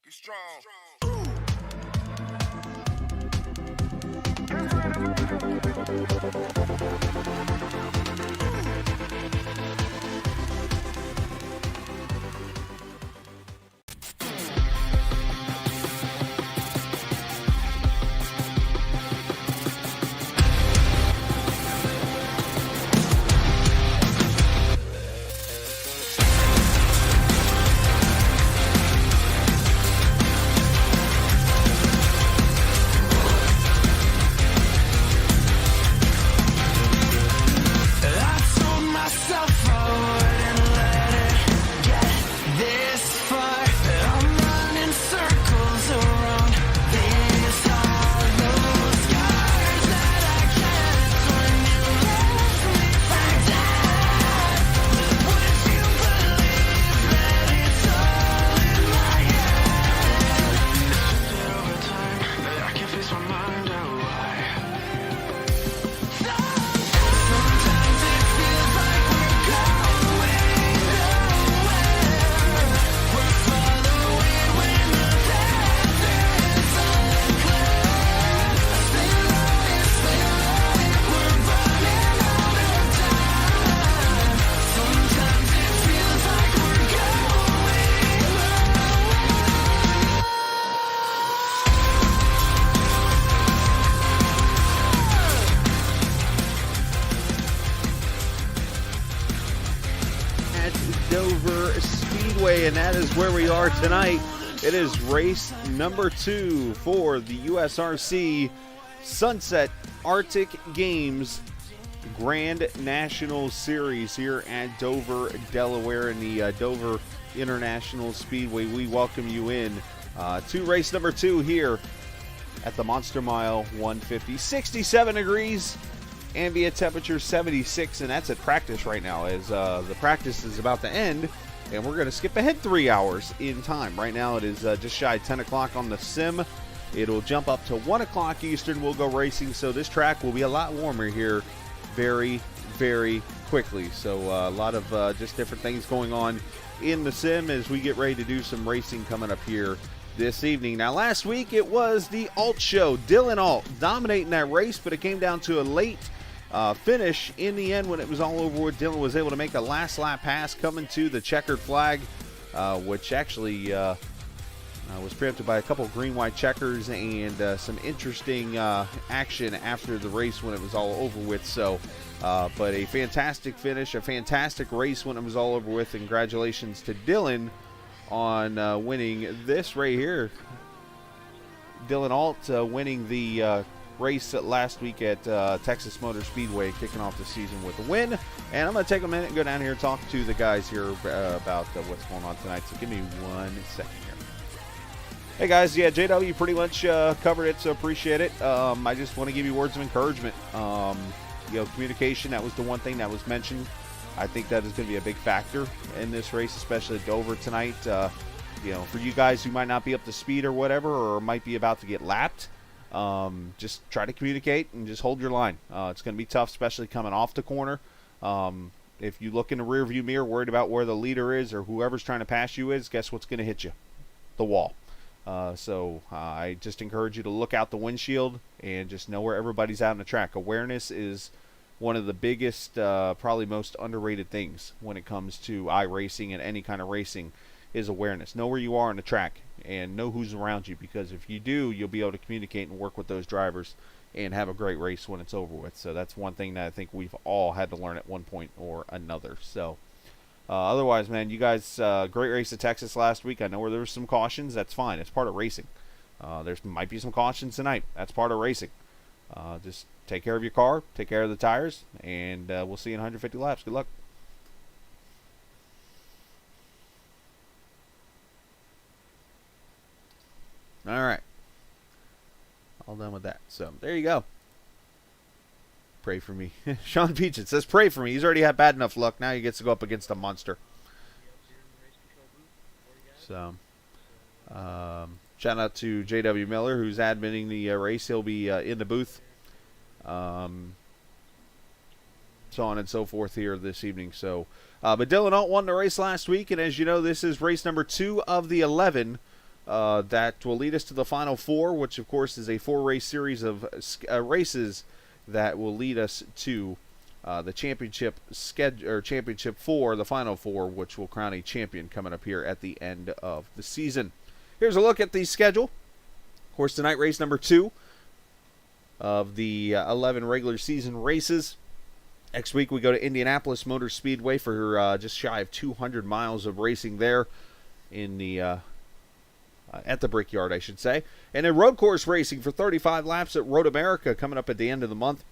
Be strong. Speedway, and that is where we are tonight. It is race number 2 for the USRC Sunset Arctic Games Grand National Series here at Dover, Delaware, in the Dover International Speedway. We welcome you in to race number 2 here at the Monster Mile 150. 67 degrees, ambient temperature 76, and that's at practice right now as the practice is about to end, and we're going to skip ahead 3 hours in time. Right now it is just shy of 10 o'clock on the sim. It'll jump up to 1 o'clock Eastern. We'll go racing, so this track will be a lot warmer here very, very quickly. So a lot of just different things going on in the sim as we get ready to do some racing coming up here this evening. Now, last week it was the Alt Show. Dylan Alt dominating that race, but it came down to a late finish in the end when it was all over with. Dylan was able to make a last lap pass coming to the checkered flag, which actually was preempted by a couple green-white checkers and some interesting action after the race when it was all over with. So, but a fantastic finish, a fantastic race when it was all over with. Congratulations to Dylan on winning this right here. Dylan Alt winning the race last week at Texas Motor Speedway, kicking off the season with a win. And I'm going to take a minute and go down here and talk to the guys here about what's going on tonight. So give me 1 second here. Hey guys, yeah, JW pretty much covered it, so appreciate it. I just want to give you words of encouragement. Communication, that was the one thing that was mentioned. I think that is going to be a big factor in this race, especially at Dover tonight. For you guys who might not be up to speed or whatever, or might be about to get lapped, just try to communicate and just hold your line. It's going to be tough, especially coming off the corner. If you look in the rearview mirror worried about where the leader is or whoever's trying to pass you is, guess what's going to hit you? The wall. So I just encourage you to look out the windshield and just know where everybody's out on the track. Awareness is one of the biggest, probably most underrated things when it comes to iRacing and any kind of racing is awareness. Know where you are on the track and know who's around you, because if you do, you'll be able to communicate and work with those drivers and have a great race when it's over with. So that's one thing that I think we've all had to learn at one point or another. So otherwise, man, you guys, great race at Texas last week. I know where there were some cautions. That's fine. It's part of racing. There might be some cautions tonight. That's part of racing. Just take care of your car, take care of the tires, and we'll see you in 150 laps. Good luck. All right. All done with that. So there you go. Pray for me. Sean Peach, it says pray for me. He's already had bad enough luck. Now he gets to go up against a monster. So, shout out to JW Miller, who's admitting the race. He'll be in the booth. So on and so forth here this evening. So, but Dylan Alt won the race last week, and as you know, this is race number 2 of the 11 that will lead us to the final 4, which of course is a 4-race series of races that will lead us to the championship schedule, or championship 4, the final 4, which will crown a champion coming up here at the end of the season. Here's a look at the schedule. Of course, tonight race number 2 of the 11 regular season races. Next week we go to Indianapolis Motor Speedway for just shy of 200 miles of racing there in the at the Brickyard, I should say. And then road course racing for 35 laps at Road America coming up at the end of the month.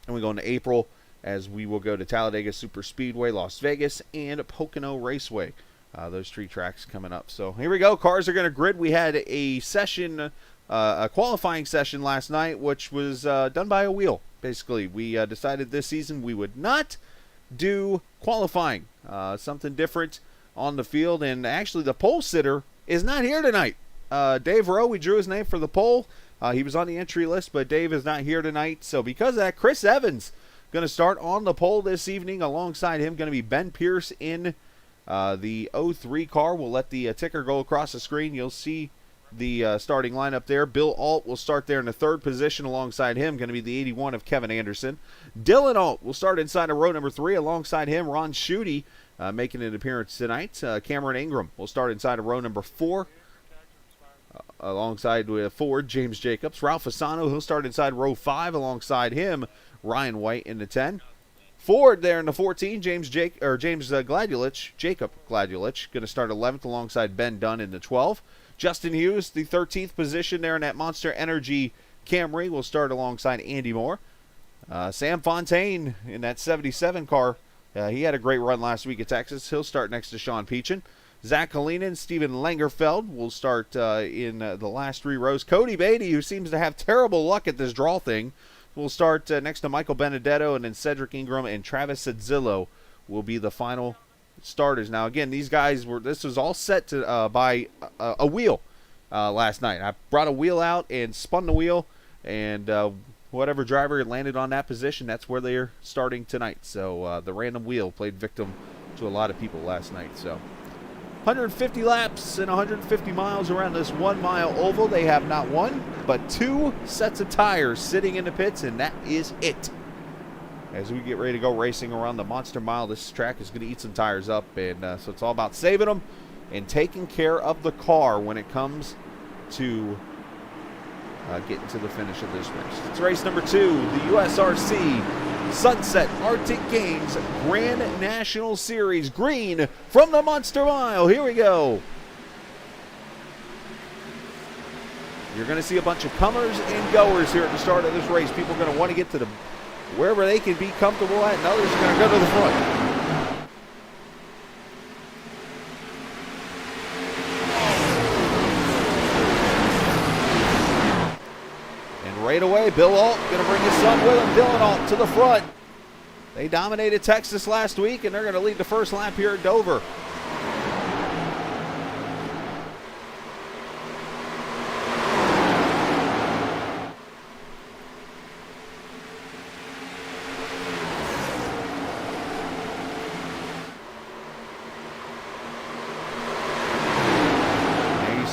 And we go into April as we will go to Talladega Super Speedway, Las Vegas, and Pocono Raceway. Those 3 tracks coming up. So here we go. Cars are going to grid. We had a session, a qualifying session last night, which was done by a wheel. Basically, we decided this season we would not do qualifying. Something different on the field. And actually, the pole sitter is not here tonight. Dave Rowe, we drew his name for the pole. He was on the entry list, but Dave is not here tonight. So because of that, Chris Evans going to start on the pole this evening. Alongside him going to be Ben Pierce in the 03 car. We'll let the ticker go across the screen. You'll see the starting lineup there. Bill Alt will start there in the 3rd position. Alongside him going to be the 81 of Kevin Anderson. Dylan Alt will start inside of row number 3. Alongside him, Ron Schutte making an appearance tonight. Cameron Ingram will start inside of row number 4. Alongside with Ford, James Jacobs. Ralph Fasano, he'll start inside row 5. Alongside him, Ryan White in the 10. Ford there in the 14, Jacob Gladulich, going to start 11th alongside Ben Dunn in the 12. Justin Hughes, the 13th position there in that Monster Energy Camry, will start alongside Andy Moore. Sam Fontaine in that 77 car, he had a great run last week at Texas. He'll start next to Sean Peachin. Zach Kalina and Steven Langerfeld will start in the last 3 rows. Cody Beatty, who seems to have terrible luck at this draw thing, will start next to Michael Benedetto, and then Cedric Ingram and Travis Sadzillo will be the final starters. Now, again, these guys this was all set to by a wheel last night. I brought a wheel out and spun the wheel, and whatever driver landed on that position, that's where they're starting tonight. So the random wheel played victim to a lot of people last night. So 150 laps and 150 miles around this 1 mile oval. They have not one, but 2 sets of tires sitting in the pits, and that is it. As we get ready to go racing around the Monster Mile, this track is going to eat some tires up, and so it's all about saving them and taking care of the car when it comes to getting to the finish of this race. It's race number 2, the USRC Sunset Arctic Games Grand National Series Green from the Monster Mile. Here we go. You're going to see a bunch of comers and goers here at the start of this race. People are going to want to get to wherever they can be comfortable at, and others are going to go to the front. Right away, Bill Alt going to bring his son with him, Dylan Alt, to the front. They dominated Texas last week, and they're going to lead the first lap here at Dover.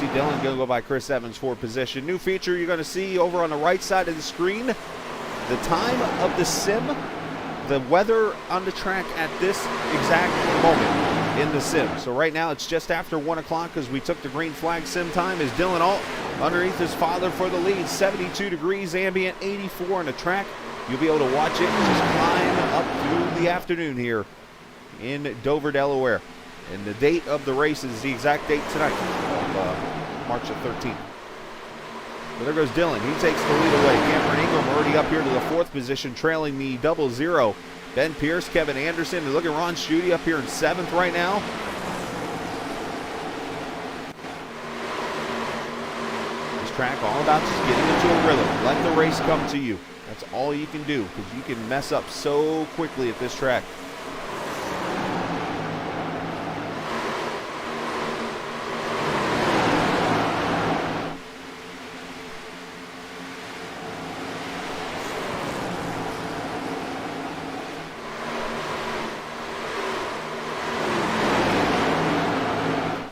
Dylan going to go by Chris Evans for position. New feature you're going to see over on the right side of the screen, the time of the sim, the weather on the track at this exact moment in the sim. So right now it's just after 1 o'clock because we took the green flag sim time as Dylan Alt underneath his father for the lead. 72 degrees ambient, 84 on the track. You'll be able to watch it just climb up through the afternoon here in Dover, Delaware. And the date of the race is the exact date tonight of March the 13th. But there goes Dylan. He takes the lead away. Cameron Ingram already up here to the 4th position, trailing the 00. Ben Pierce, Kevin Anderson, and look at Ron Schutte up here in 7th right now. This track all about just getting into a rhythm. Let the race come to you. That's all you can do, because you can mess up so quickly at this track.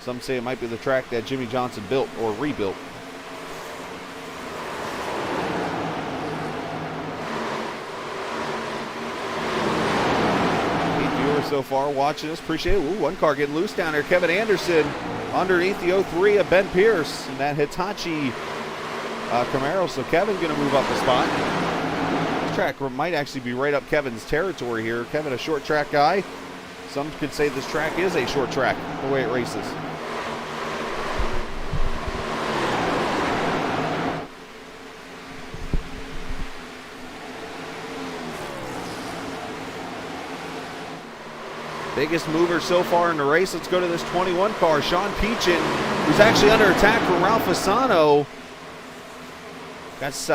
Some say it might be the track that Jimmy Johnson built or rebuilt. So far watching us, appreciate it. Ooh, one car getting loose down there. Kevin Anderson underneath the 03 of Ben Pierce and that Hitachi Camaro. So Kevin going to move up a spot. This track might actually be right up Kevin's territory here. Kevin, a short track guy. Some could say this track is a short track the way it races. Biggest mover so far in the race. Let's go to this 21 car. Sean Peachin, who's actually under attack from Ralph Fasano. That's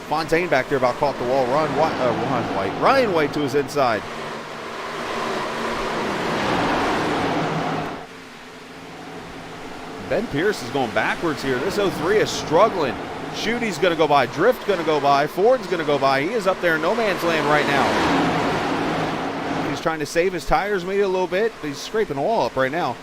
Fontaine back there about caught the wall. Ryan White to his inside. Ben Pierce is going backwards here. This 03 is struggling. Schutte's going to go by. Drift going to go by. Ford's going to go by. He is up there in no man's land right now. He's trying to save his tires maybe a little bit, but he's scraping the wall up right now.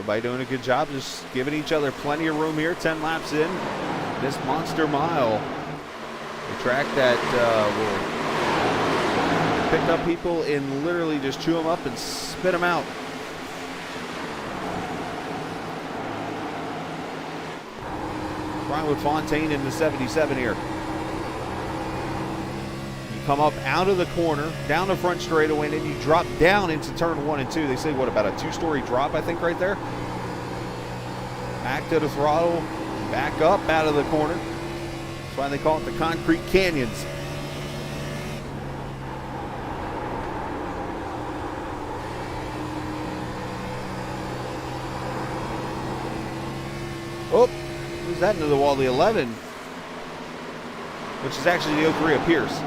Everybody doing a good job, just giving each other plenty of room here. 10 laps in this monster mile. A track that will pick up people and literally just chew them up and spit them out. Brian with Fontaine in the 77 here. Come up out of the corner, down the front straightaway, and then you drop down into turn 1 and 2. They say, what, about a 2-story drop, I think, right there? Back to the throttle, back up out of the corner. That's why they call it the concrete canyons. Oh, who's that into the wall? The 11, which is actually the 03 of Pierce.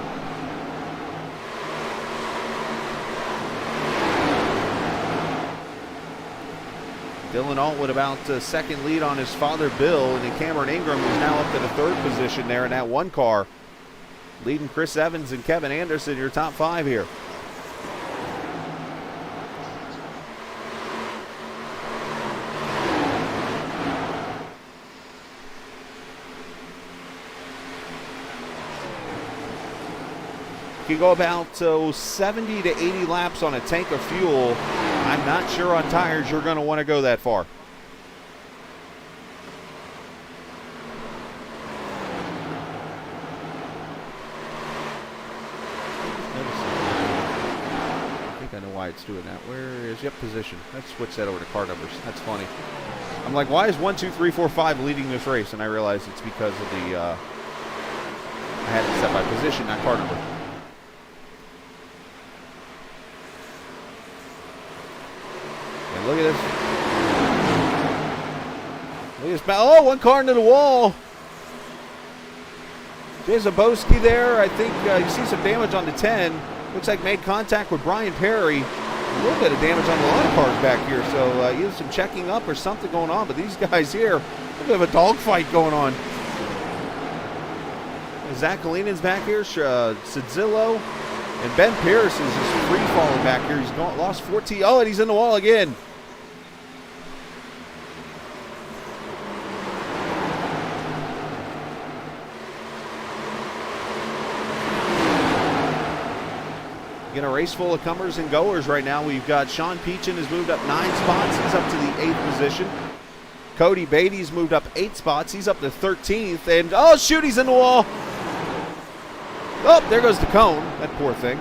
Dylan Alt with about second lead on his father, Bill, and then Cameron Ingram is now up to the 3rd position there in that one car. Leading Chris Evans and Kevin Anderson, your top 5 here. You can go about 70 to 80 laps on a tank of fuel. I'm not sure on tires you're going to want to go that far. I think I know why it's doing that. Where is, yep, position. Let's switch that over to car numbers. That's funny. I'm like, why is 1, 2, 3, 4, 5 leading this race? And I realized it's because of the, I had it set by position, not car number. Look at this. Look at this. Oh, one car into the wall. Jay Zabowski there. I think you see some damage on the 10. Looks like made contact with Brian Perry. A little bit of damage on a lot of cars back here. So either some checking up or something going on. But these guys here, a bit of a dogfight going on. Zach Kalinen's back here. Sidzillo. And Ben Pierce is just free falling back here. He's lost 14. Oh, and he's in the wall again. In a race full of comers and goers right now, we've got Sean Peachin has moved up 9 spots. He's up to the 8th position. Cody Beatty's moved up 8 spots. He's up to 13th. And, oh, shoot, he's in the wall. Oh, there goes the cone. That poor thing.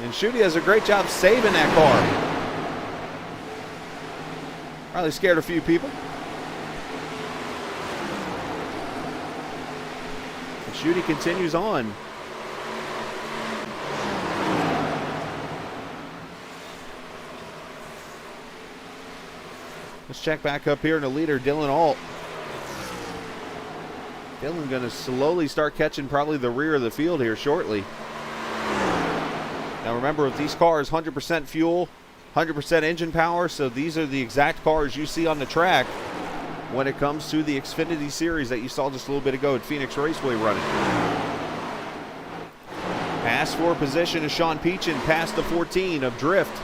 And Shooty does a great job saving that car. Probably scared a few people. And Shooty continues on. Let's check back up here in the leader, Dylan Alt. Dylan going to slowly start catching probably the rear of the field here shortly. Now remember, with these cars, 100% fuel, 100% engine power, so these are the exact cars you see on the track when it comes to the Xfinity Series that you saw just a little bit ago at Phoenix Raceway running. Pass for position is Sean Peachin, past the 14 of Drift.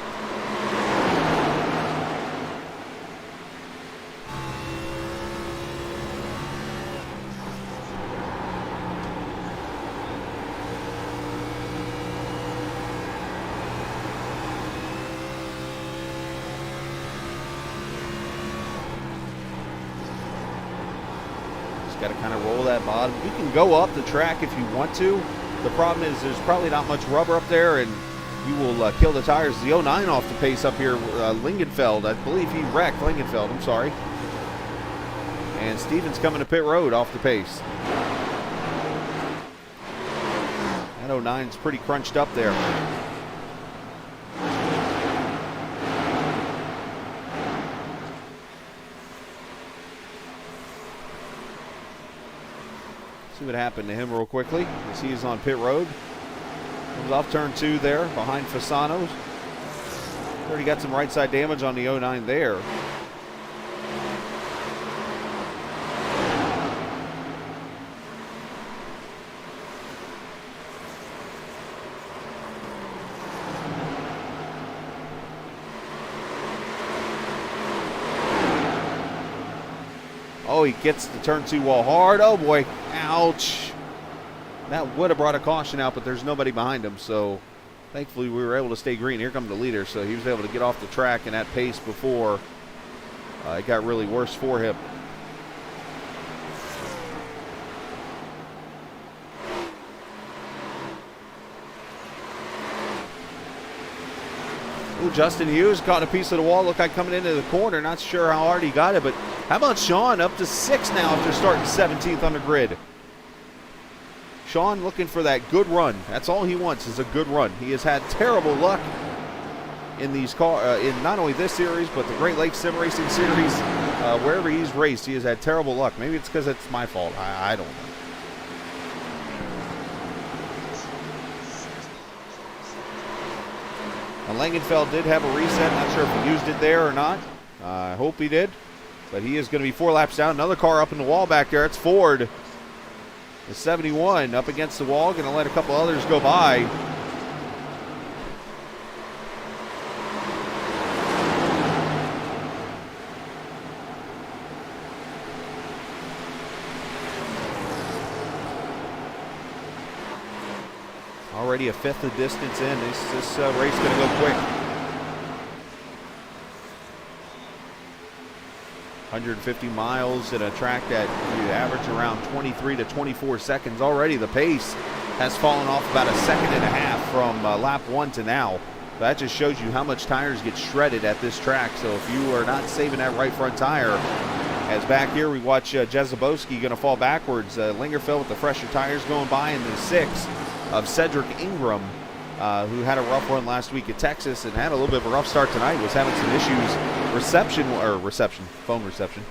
Got to kind of roll that bottom. You can go up the track if you want to. The problem is there's probably not much rubber up there, and you will kill the tires. The 09 off the pace up here, Lingenfeld. I believe he wrecked Lingenfeld. I'm sorry. And Stevens coming to pit road off the pace. That 09's pretty crunched up there. See what happened to him real quickly. You see he's on pit road. Comes off turn 2 there behind Fasano's. Already got some right side damage on the 09 there. Oh, he gets the turn 2 wall hard. Oh, boy. Ouch. That would have brought a caution out, but there's nobody behind him, so thankfully we were able to stay green. Here comes the leader, so he was able to get off the track in that pace before it got really worse for him. Ooh, Justin Hughes caught a piece of the wall. Looked like coming into the corner. Not sure how hard he got it, but how about Sean up to 6th now after starting 17th on the grid? Sean looking for that good run. That's all he wants is a good run. He has had terrible luck in these in not only this series, but the Great Lakes Sim Racing Series. Wherever he's raced, he has had terrible luck. Maybe it's because it's my fault. I don't know. Langenfeld did have a reset. Not sure if he used it there or not. I hope he did. But he is going to be 4 laps down. Another car up in the wall back there. It's Ford. The 71 up against the wall. Going to let a couple others go by. Already a 5th of distance in. This race going to go quick. 150 miles at a track that you average around 23 to 24 seconds. Already the pace has fallen off about a 1.5 seconds from lap 1 to now. That just shows you how much tires get shredded at this track. So if you are not saving that right front tire, as back here we watch Jezebowski going to fall backwards. Lingerfeld with the fresher tires going by in the 6th of Cedric Ingram, who had a rough run last week at Texas and had a little bit of a rough start tonight. Was having some issues phone reception,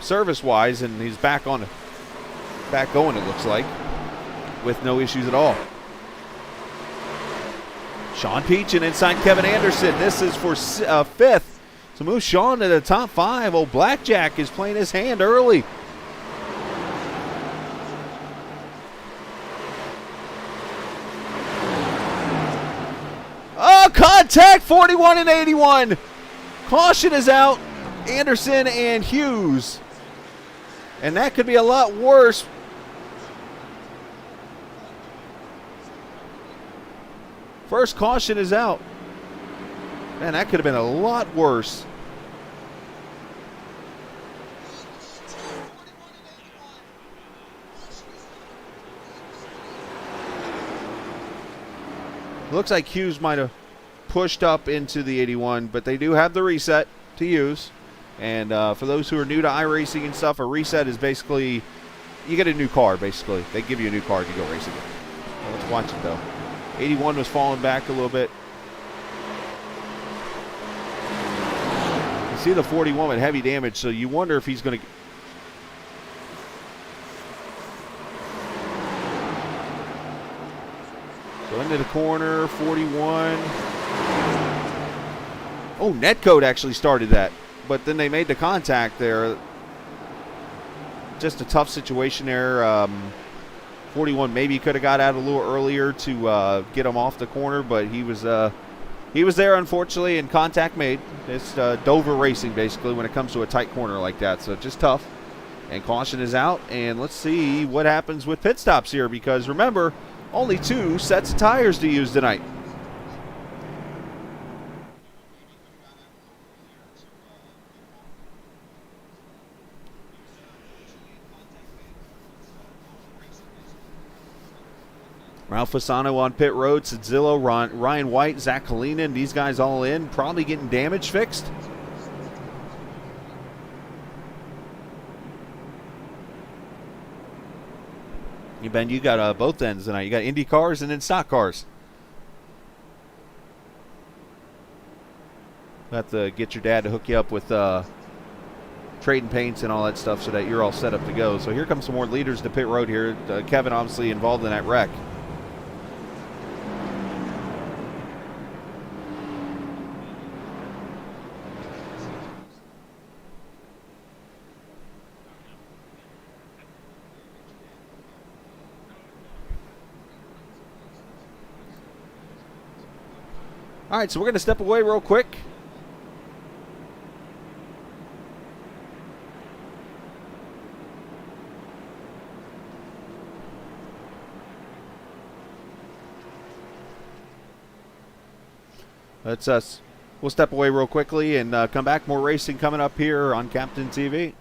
service-wise, and he's back going, it looks like, with no issues at all. Sean Peachin inside Kevin Anderson. This is for 5th. So move Sean to the top 5. Oh, Blackjack is playing his hand early. Oh, contact, 41 and 81. Caution is out, Anderson and Hughes. And that could be a lot worse. First caution is out. Man, that could have been a lot worse. Looks like Hughes might have pushed up into the 81, but they do have the reset to use. And for those who are new to iRacing and stuff, a reset is basically, you get a new car, basically. They give you a new car to go racing with. Well, let's watch it, though. 81 was falling back a little bit. You see the 41 with heavy damage, so you wonder if he's going to... So into the corner, 41. Oh, Netcode actually started that, but then they made the contact there. Just a tough situation there. 41 maybe could have got out a little earlier to get him off the corner, but he was there, unfortunately, and contact made. It's Dover racing, basically, when it comes to a tight corner like that, so just tough. And caution is out, and let's see what happens with pit stops here, because remember, only 2 sets of tires to use tonight. Ralph Fasano on pit road, Sadzillo, Ryan White, Zach Kalinin, these guys all in, probably getting damage fixed. Ben, you got both ends tonight. You got Indy cars and then stock cars. You'll have to get your dad to hook you up with trading paints and all that stuff so that you're all set up to go. So here comes some more leaders to pit road here. Kevin obviously involved in that wreck. All right, so we're going to step away real quick. Let's we'll step away real quickly and come back. More racing coming up here on Captain TV.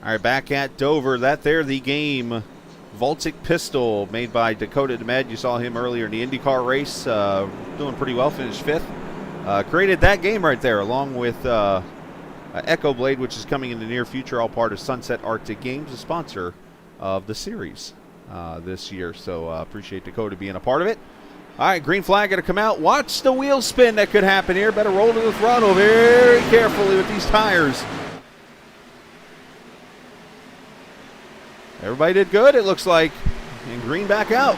All right, back at Dover. That there, the game. Voltic Pistol, made by Dakota DeMed. You saw him earlier in the IndyCar race. Doing pretty well, finished 5th. Created that game right there, along with Echo Blade, which is coming in the near future, all part of Sunset Arctic Games, a sponsor of the series this year. So appreciate Dakota being a part of it. All right, green flag going to come out. Watch the wheel spin that could happen here. Better roll to the throttle very carefully with these tires. Everybody did good, it looks like. And green back out.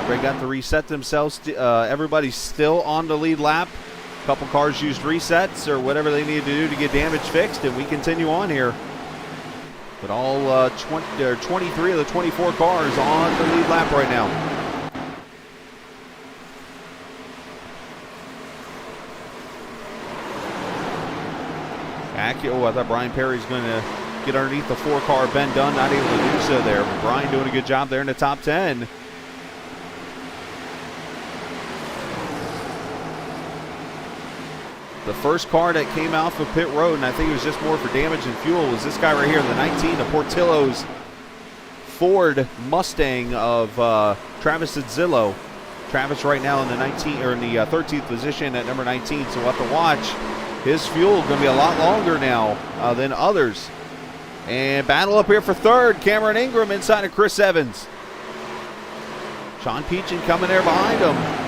They got to reset themselves. Everybody's still on the lead lap. A couple cars used resets or whatever they needed to do to get damage fixed, and we continue on here. But all 23 of the 24 cars on the lead lap right now. Oh, I thought Brian Perry's going to get underneath the 4-car. Ben Dunn not able to do so there. But Brian doing a good job there in the top 10. The first car that came out of pit road, and I think it was just more for damage and fuel, was this guy right here, the 19, the Portillo's Ford Mustang of Travis Zillow. Travis right now in the 13th position at number 19, so we'll have to watch. His fuel going to be a lot longer now than others. And battle up here for third. Cameron Ingram inside of Chris Evans. Sean Peachin coming there behind him.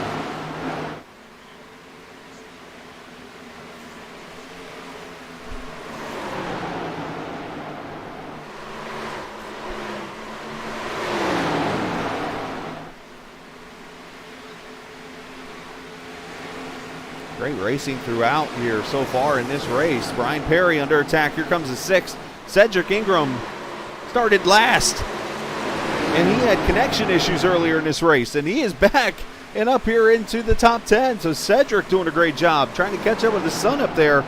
Great racing throughout here so far in this race. Brian Perry under attack. Here comes the 6th. Cedric Ingram started last. And he had connection issues earlier in this race. And he is back and up here into the top 10. So Cedric doing a great job. Trying to catch up with his son up there.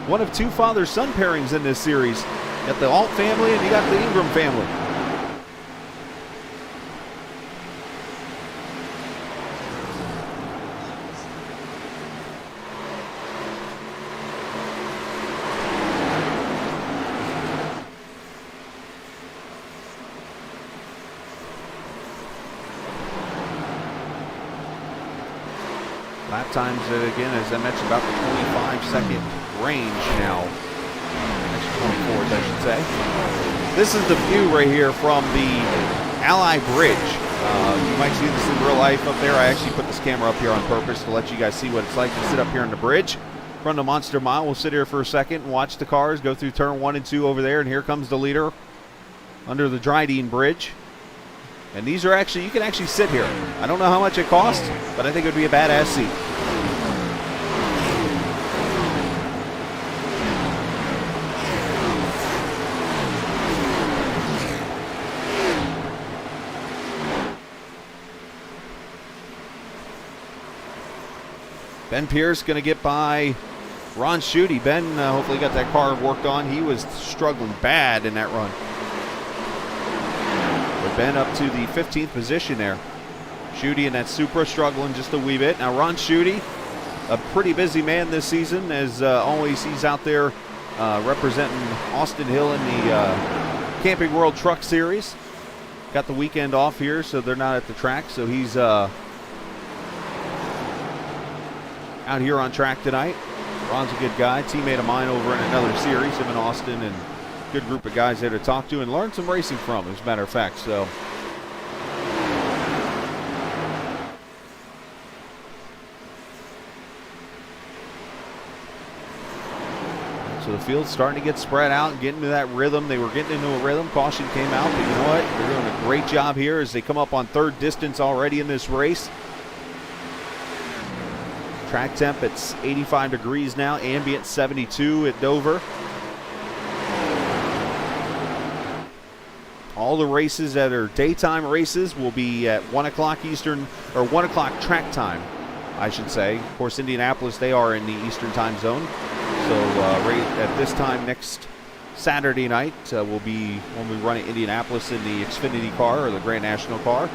One of 2 father-son pairings in this series. You got the Alt family and you got the Ingram family. Lap times, again, as I mentioned, about the 25-second range now. Actually, 24s, I should say. This is the view right here from the Ally Bridge. You might see this in real life up there. I actually put this camera up here on purpose to let you guys see what it's like to sit up here on the bridge. From the Monster Mile, we'll sit here for a second and watch the cars go through turn 1 and 2 over there, and here comes the leader under the Dryden Bridge. And these are actually, you can actually sit here. I don't know how much it costs, but I think it would be a badass seat. Ben Pierce going to get by Ron Schutte. Ben hopefully got that car worked on. He was struggling bad in that run. But Ben up to the 15th position there. Schutte in that Supra struggling just a wee bit. Now Ron Schutte, a pretty busy man this season. As always, he's out there representing Austin Hill in the Camping World Truck Series. Got the weekend off here, so they're not at the track. So he's out here on track tonight. Ron's a good guy, teammate of mine over in another series, him and Austin, and good group of guys there to talk to and learn some racing from, as a matter of fact. So the field's starting to get spread out and get into that rhythm. They were getting into a rhythm. Caution came out, but you know what? They're doing a great job here as they come up on third distance already in this race. Track temp, it's 85 degrees now, ambient 72 at Dover. All the races that are daytime races will be at 1 o'clock Eastern, or 1 o'clock track time, I should say. Of course, Indianapolis, they are in the Eastern time zone. So at this time next Saturday night will be when we run at Indianapolis in the Xfinity car, or the Grand National car.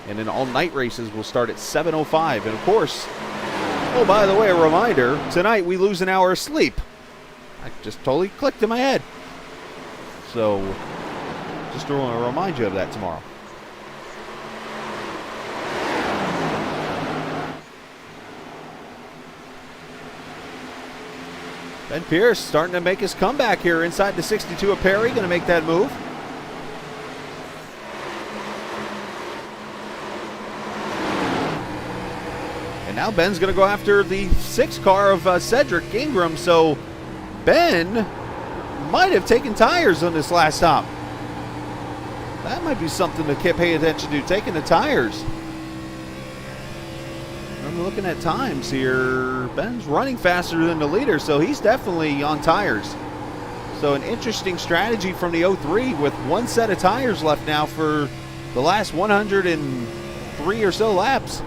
And then all night races will start at 7:05. And of course, oh, by the way, a reminder, tonight we lose an hour of sleep. I just totally clicked in my head. So, just to remind you of that tomorrow. Ben Pierce starting to make his comeback here inside the 62 of Perry, going to make that move. And now Ben's going to go after the 6 car of Cedric Ingram. So Ben might have taken tires on this last stop. That might be something to pay attention to, taking the tires. I'm looking at times here. Ben's running faster than the leader, so he's definitely on tires. So an interesting strategy from the 03 with one set of tires left now for the last 103 or so laps.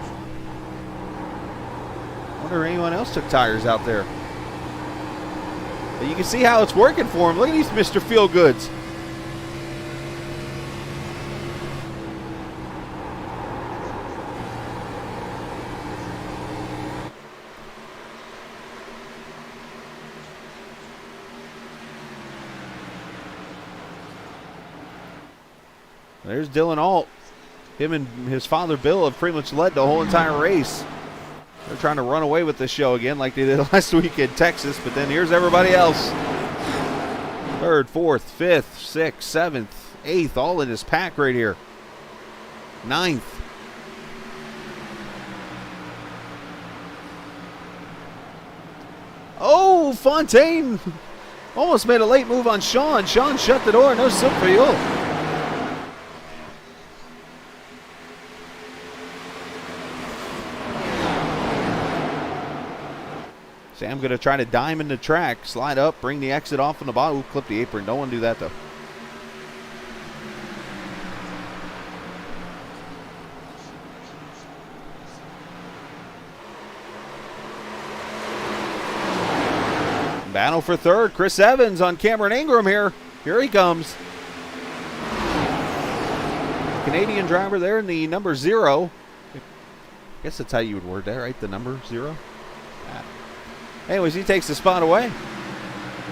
Wonder if anyone else took tires out there. But you can see how it's working for him. Look at these Mr. Feel-Goods. There's Dylan Alt. Him and his father Bill have pretty much led the whole entire race. They're trying to run away with this show again like they did last week in Texas, but then here's everybody else. 3rd, 4th, 5th, 6th, 7th, 8th, all in this pack right here. 9th. Oh, Fontaine almost made a late move on Sean. Sean shut the door. No silk for you. Sam going to try to diamond the track, slide up, bring the exit off on the bottom. Ooh, clip the apron. Don't want to do that, though. Battle for 3rd. Chris Evans on Cameron Ingram here. Here he comes. Canadian driver there in the number 0. I guess that's how you would word that, right? The number 0. Anyways, he takes the spot away.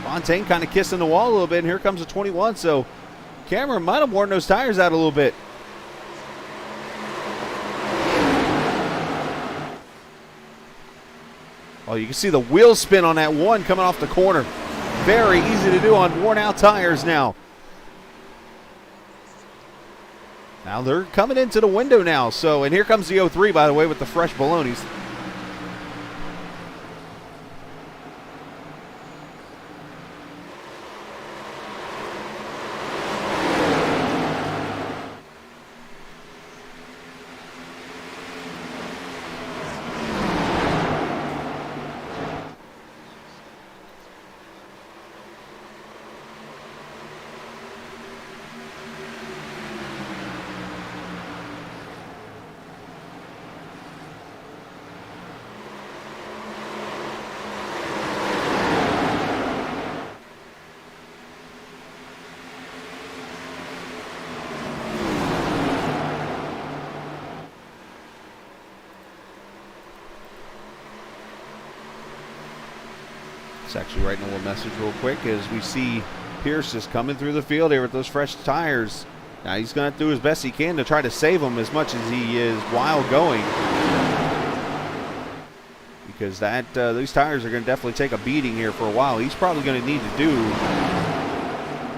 Fontaine kind of kissing the wall a little bit, and here comes a 21. So Cameron might have worn those tires out a little bit. Oh, you can see the wheel spin on that one coming off the corner. Very easy to do on worn out tires now. Now they're coming into the window now. So, and here comes the 03, by the way, with the fresh balonies. Actually writing a little message real quick as we see Pierce is coming through the field here with those fresh tires. Now he's going to do his best he can to try to save them as much as he is while going, because that these tires are going to definitely take a beating here for a while. He's probably going to need to do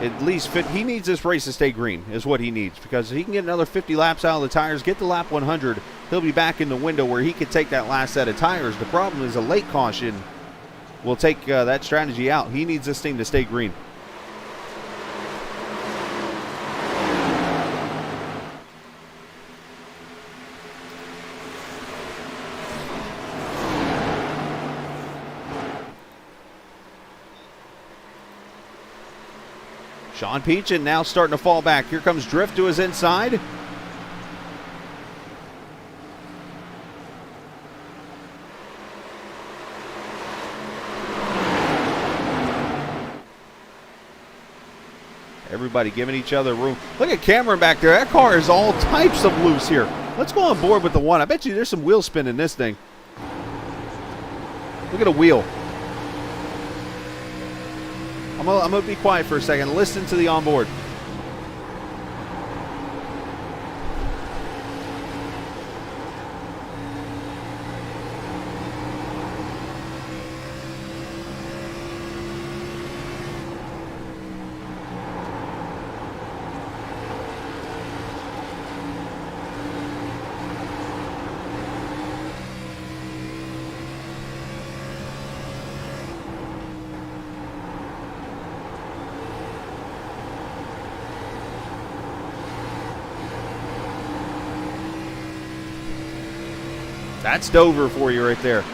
at least he needs this race to stay green is what he needs, because if he can get another 50 laps out of the tires, get to lap 100, he'll be back in the window where he can take that last set of tires. The problem is a late caution will take that strategy out. He needs this thing to stay green. Sean Peachin now starting to fall back. Here comes Drift to his inside. Everybody giving each other room. Look at Cameron back there. That car is all types of loose here. Let's go on board with the one. I bet you there's some wheel spin in this thing. Look at a wheel. I'm going to be quiet for a second. Listen to the onboard. That's Dover for you right there.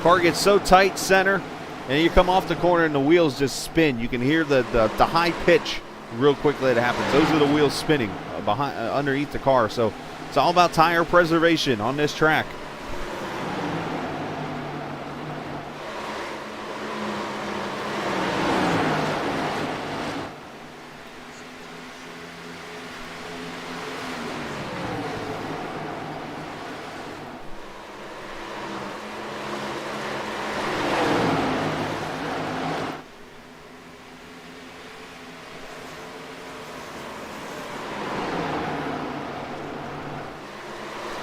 Car gets so tight center, and you come off the corner and the wheels just spin. You can hear the high pitch real quickly that happens. Those are the wheels spinning behind underneath the car. So it's all about tire preservation on this track.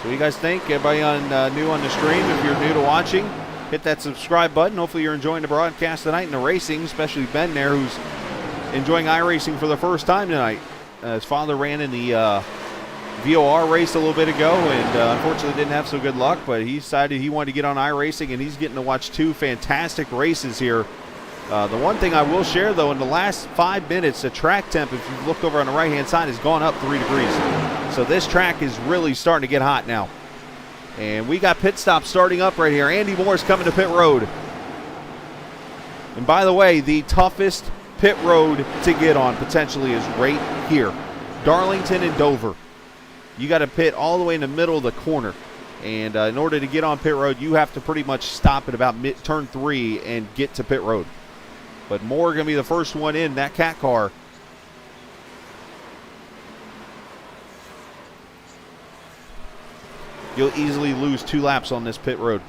So what do you guys think? Everybody new on the stream, if you're new to watching, hit that subscribe button. Hopefully you're enjoying the broadcast tonight and the racing, especially Ben there, who's enjoying iRacing for the first time tonight. His father ran in the VOR race a little bit ago and unfortunately didn't have so good luck, but he decided he wanted to get on iRacing, and he's getting to watch two fantastic races here. The one thing I will share, though, in the last 5 minutes, the track temp, if you look over on the right-hand side, has gone up 3 degrees. So this track is really starting to get hot now. And we got pit stops starting up right here. Andy Moore's coming to pit road. And by the way, the toughest pit road to get on potentially is right here. Darlington and Dover. You got to pit all the way in the middle of the corner. And in order to get on pit road, you have to pretty much stop at about turn 3 and get to pit road. But Moore going to be the first one in that cat car. You'll easily lose 2 laps on this pit road.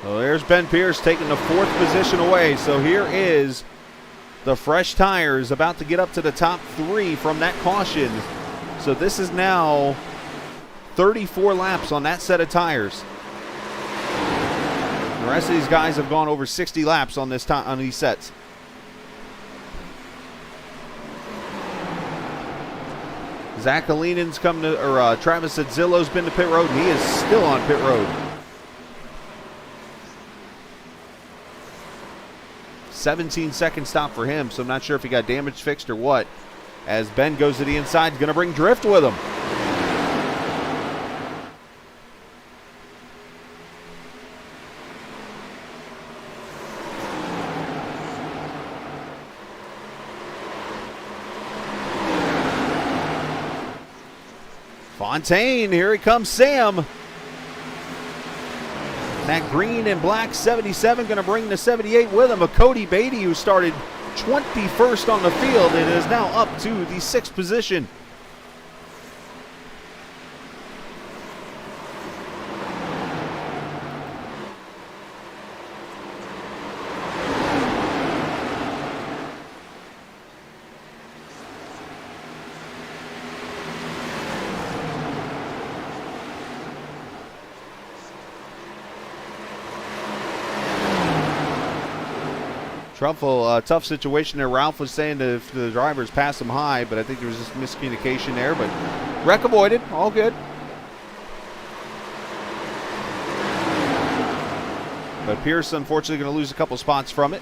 So there's Ben Pierce taking the 4th position away. So here is the fresh tires about to get up to the top 3 from that caution. So this is now 34 laps on that set of tires. The rest of these guys have gone over 60 laps on this time on these sets. Zach Alinen's come to, or Travis Atzillo's been to pit road, and he is still on pit road. 17-second stop for him, so I'm not sure if he got damage fixed or what. As Ben goes to the inside, he's going to bring drift with him. Fontaine, here he comes, Sam. That green and black 77 going to bring the 78 with him. A Cody Beatty who started 21st on the field and is now up to the 6th position. Tough situation there. Ralph was saying that if the drivers pass him high, but I think there was just miscommunication there. But wreck avoided, all good. But Pierce, unfortunately, going to lose a couple spots from it.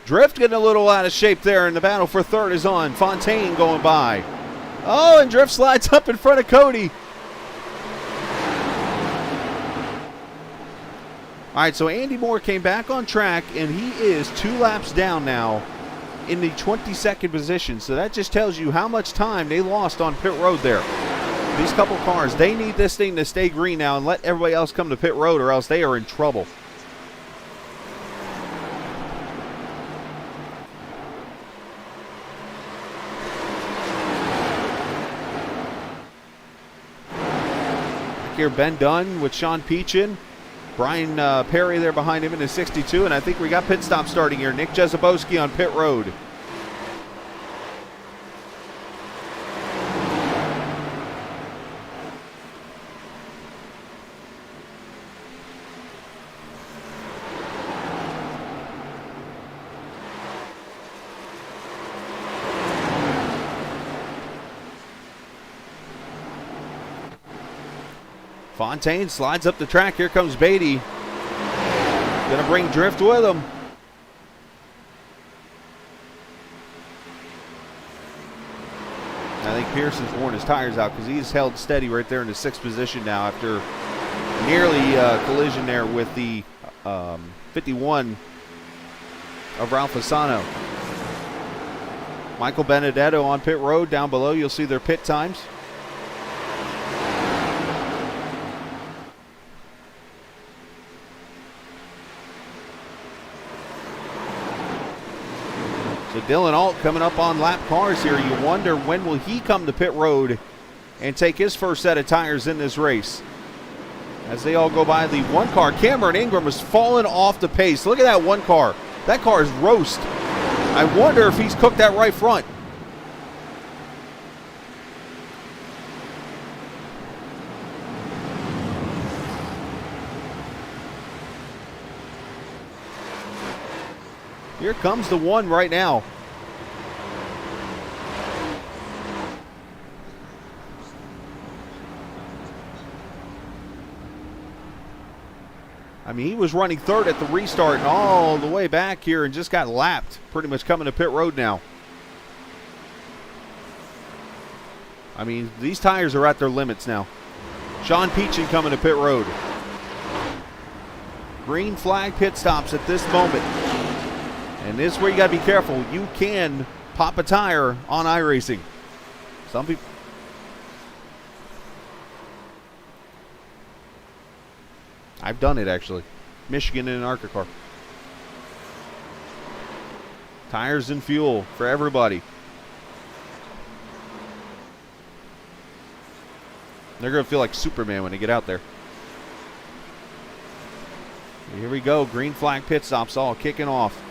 Drift getting a little out of shape there, and the battle for third is on. Fontaine going by. Oh, and Drift slides up in front of Cody. All right, so Andy Moore came back on track, and he is 2 laps down now in the 22nd position. So that just tells you how much time they lost on pit road there. These couple cars, they need this thing to stay green now and let everybody else come to pit road, or else they are in trouble. Here, Ben Dunn with Sean Peachin. Brian Perry there behind him in his 62. And I think we got pit stop starting here. Nick Jezebowski on pit road. Fontaine slides up the track. Here comes Beatty. Going to bring drift with him. I think Pearson's worn his tires out because he's held steady right there in the 6th position now after nearly collision there with the 51 of Ralph Fasano. Michael Benedetto on pit road. Down below you'll see their pit times. So Dylan Alt coming up on lap cars here. You wonder when will he come to pit road and take his first set of tires in this race. As they all go by the one car. Cameron Ingram is falling off the pace. Look at that one car. That car is roast. I wonder if he's cooked that right front. Here comes the one right now. I mean, he was running third at the restart and all the way back here and just got lapped. Pretty much coming to pit road now. I mean, these tires are at their limits now. Sean Peachin coming to pit road. Green flag pit stops at this moment. And this is where you got to be careful. You can pop a tire on iRacing. Some people. I've done it actually. Michigan in an ARCA car. Tires and fuel for everybody. They're going to feel like Superman when they get out there. Here we go. Green flag pit stops all kicking off.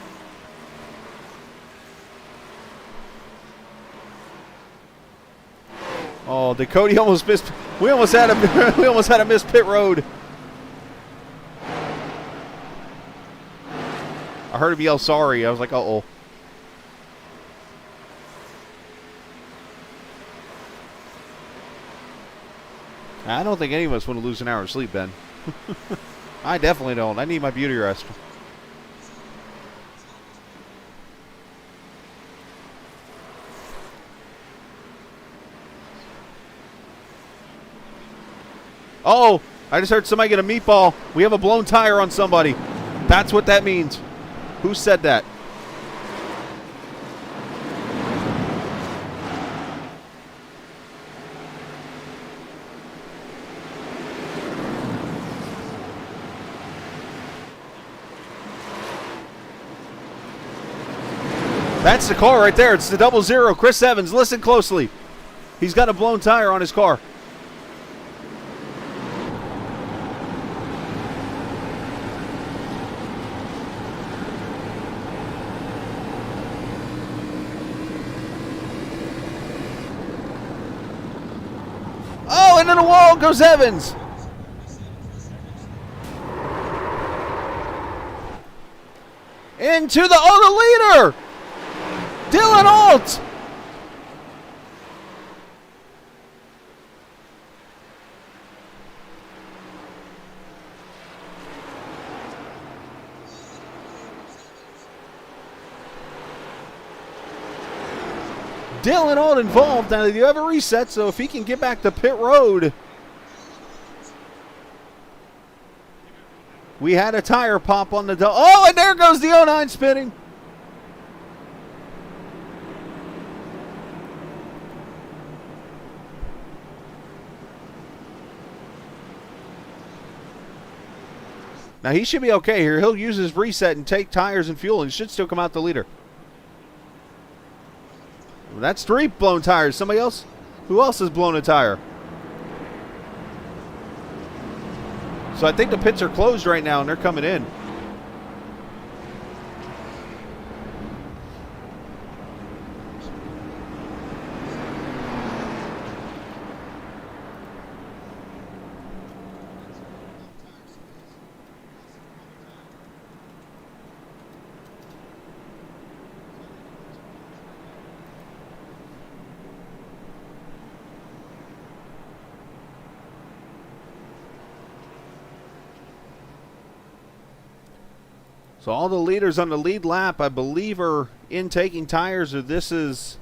Oh, did Cody almost miss? We almost had a we almost had a missed pit road. I heard him yell sorry. I was like, uh-oh. I don't think any of us want to lose an hour of sleep, Ben. I definitely don't. I need my beauty rest. Oh, I just heard somebody get a meatball. We have a blown tire on somebody. That's what that means. Who said that? That's the car right there. It's the 00. Chris Evans, listen closely. He's got a blown tire on his car. Oh, into the wall goes Evans. Into the leader. Dylan Alt. Dylan Alt involved. Now, they do have a reset, so if he can get back to pit road. We had a tire pop on the double. Oh, and there goes the 09 spinning. Now, he should be okay here. He'll use his reset and take tires and fuel, and should still come out the leader. Well, that's 3 blown tires. Somebody else? Who else has blown a tire? So I think the pits are closed right now, and they're coming in. So all the leaders on the lead lap, I believe, are in taking tires, or this is...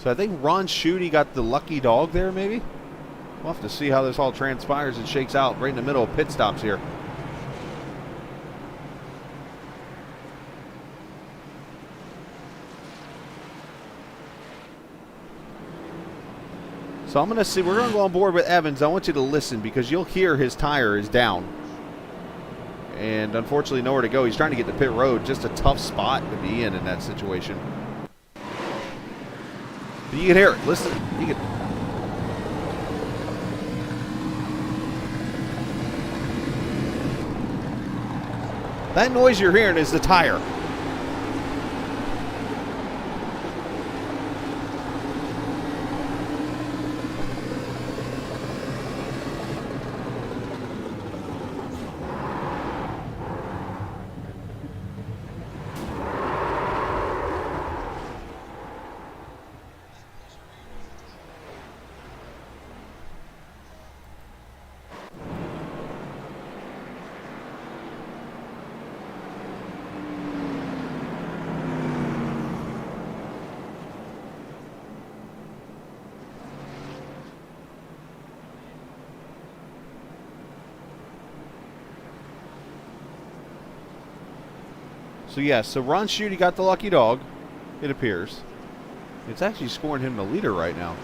So I think Ron Schutte got the lucky dog there, maybe? We'll have to see how this all transpires and shakes out right in the middle of pit stops here. So I'm going to see, we're going to go on board with Evans. I want you to listen because you'll hear his tire is down. And unfortunately nowhere to go. He's trying to get to pit road. Just a tough spot to be in that situation. But you can hear it. Listen. You can. That noise you're hearing is the tire. So yes, so Ron Schutte got the lucky dog, it appears. It's actually scoring him the leader right now.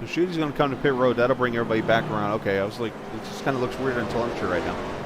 So Schuty's going to come to pit road. That'll bring everybody back around. Okay, I was like, it just kind of looks weird on telemetry right now.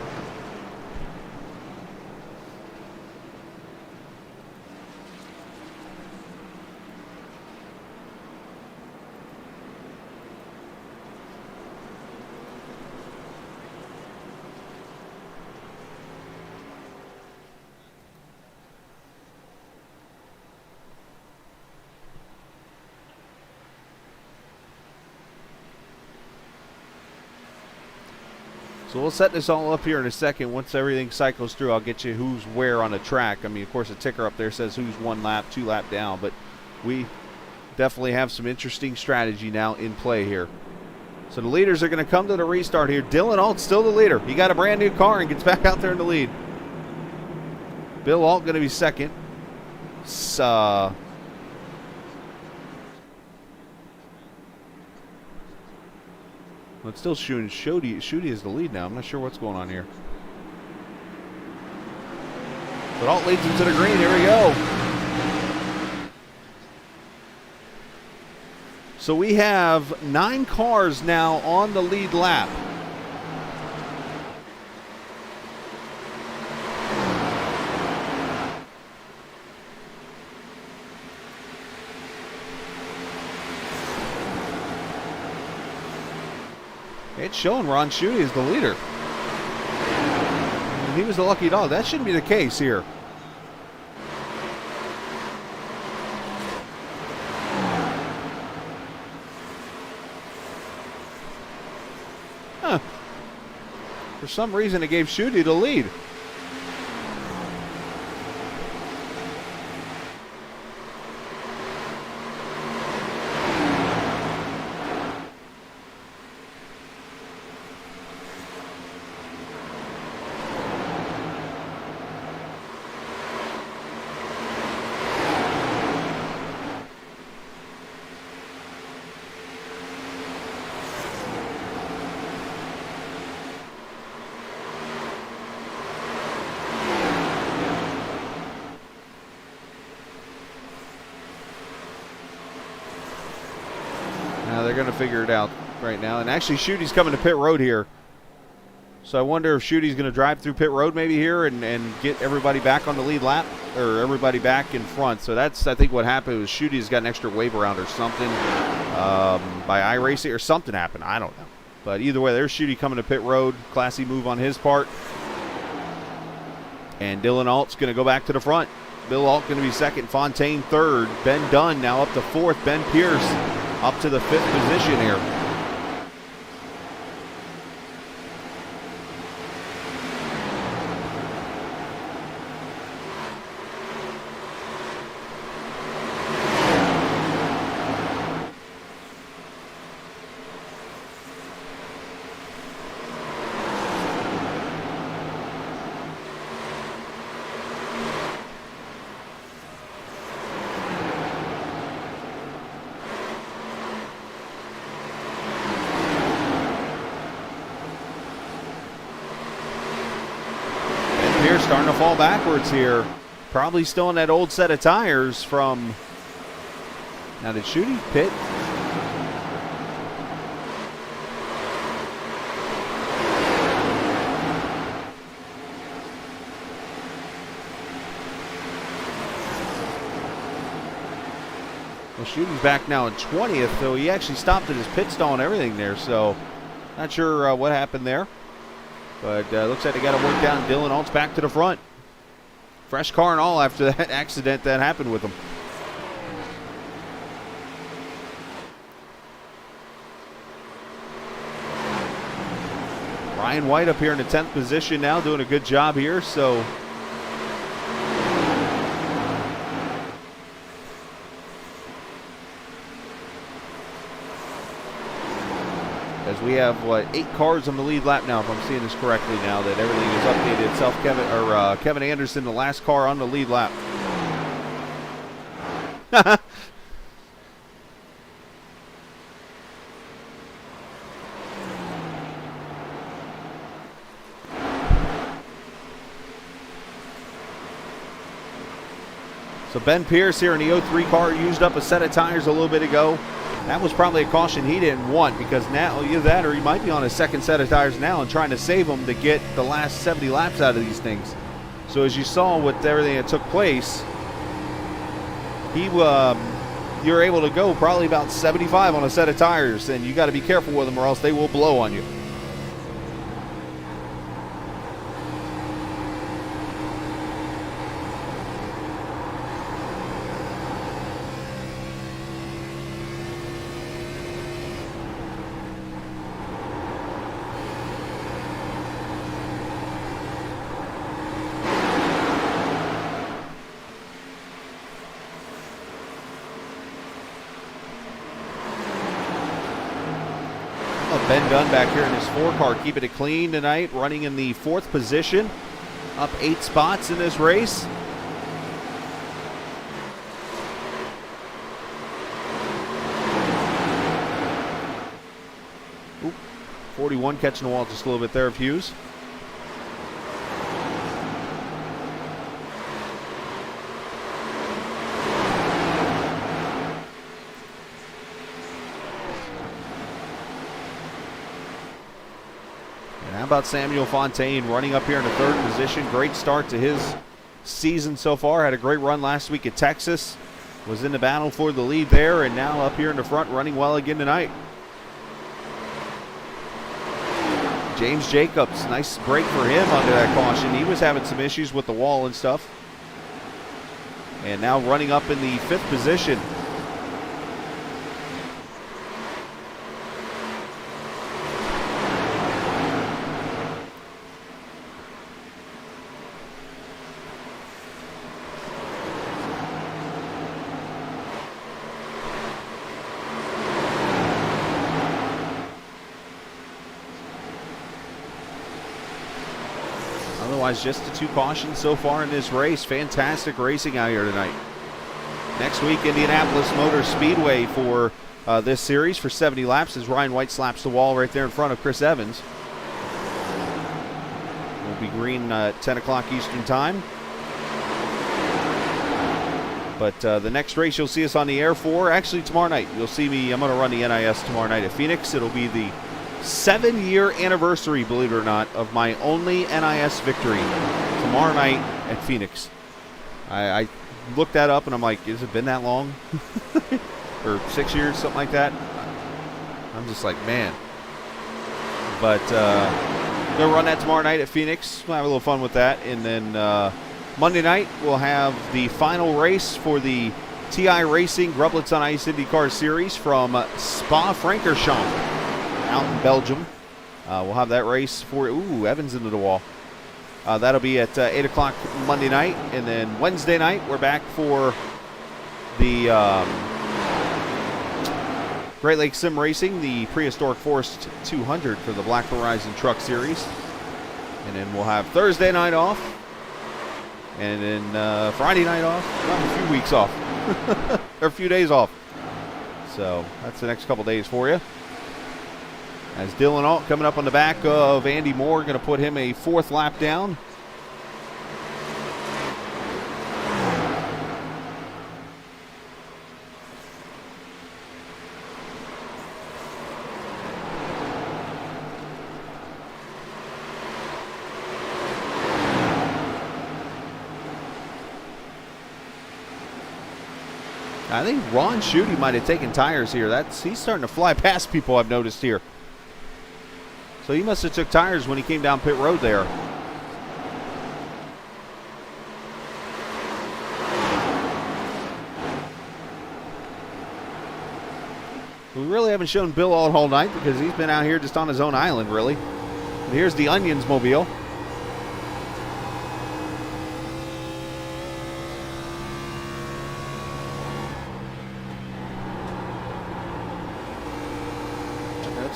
So we'll set this all up here in a second. Once everything cycles through, I'll get you who's where on the track. I mean, of course, the ticker up there says who's 1 lap, 2 lap down, but we definitely have some interesting strategy now in play here. So the leaders are going to come to the restart here. Dylan Alt's still the leader. He got a brand new car and gets back out there in the lead. Bill Alt going to be second. Well, it's still shooting. Schuty is the lead now. I'm not sure what's going on here. But Alt leads him to the green. Here we go. So we have 9 cars now on the lead lap. It's showing Ron Schuty is the leader. And he was the lucky dog. That shouldn't be the case here. Huh. For some reason, it gave Schuty the lead. They're going to figure it out right now. And actually, Schuty's coming to pit road here. So I wonder if Schuty's going to drive through pit road maybe here and get everybody back on the lead lap, or everybody back in front. So that's, I think, what happened was Schuty's got an extra wave around or something by iRacing, or something happened. I don't know. But either way, there's Schuty coming to pit road. Classy move on his part. And Dylan Alt's going to go back to the front. Bill Alt going to be second. Fontaine third. Ben Dunn now up to fourth. Ben Pierce up to the 5th position here. Starting to fall backwards here. Probably still in that old set of tires from... Now, did Schuty pit? Well, Schuty's back now in 20th, so he actually stopped at his pit stall and everything there, so not sure what happened there. But looks like they got to work down. Dylan Alt's back to the front. Fresh car and all after that accident that happened with him. Ryan White up here in the 10th position now, doing a good job here. So as we have, what, 8 cars on the lead lap now, if I'm seeing this correctly now, that everything is updated itself. Kevin Anderson, the last car on the lead lap. So Ben Pierce here in the 03 car used up a set of tires a little bit ago. That was probably a caution he didn't want, because now either that or he might be on his second set of tires now and trying to save them to get the last 70 laps out of these things. So as you saw with everything that took place, you're able to go probably about 75 on a set of tires, and you got to be careful with them or else they will blow on you. Ben Dunn back here in his 4-car, keeping it clean tonight, running in the 4th position, up 8 spots in this race. Oop, 41 catching the wall just a little bit there of Hughes. How about Samuel Fontaine running up here in the 3rd position? Great start to his season so far. Had a great run last week at Texas. Was in the battle for the lead there, and now up here in the front running well again tonight. James Jacobs, nice break for him under that caution. He was having some issues with the wall and stuff. And now running up in the 5th position. Otherwise, just the 2 cautions so far in this race. Fantastic racing out here tonight. Next week, Indianapolis Motor Speedway for this series for 70 laps as Ryan White slaps the wall right there in front of Chris Evans. Will be green at 10 o'clock Eastern time. But the next race you'll see us on the air for, actually tomorrow night, you'll see me, I'm going to run the NIS tomorrow night at Phoenix. It'll be the 7-year anniversary, believe it or not, of my only NIS victory tomorrow night at Phoenix. I looked that up and I'm like, has it been that long? Or 6 years, something like that? I'm just like, man. But gonna run that tomorrow night at Phoenix. We'll have a little fun with that. And then Monday night, we'll have the final race for the TI Racing Grublets on Ice IndyCar Series from Spa-Francorchamps out in Belgium. We'll have that race for, Evans into the wall. That'll be at 8 o'clock Monday night. And then Wednesday night, we're back for the Great Lakes Sim Racing, the Prehistoric Forest 200 for the Black Horizon Truck Series. And then we'll have Thursday night off. And then Friday night off. We'll have a few weeks off. Or a few days off. So that's the next couple days for you. As Dylan Alt coming up on the back of Andy Moore, going to put him a 4th lap down. I think Ron Schutte might have taken tires here. He's starting to fly past people, I've noticed here. So he must have took tires when he came down pit road there. We really haven't shown Bill Alt all night because he's been out here just on his own island, really. And here's the Onions mobile.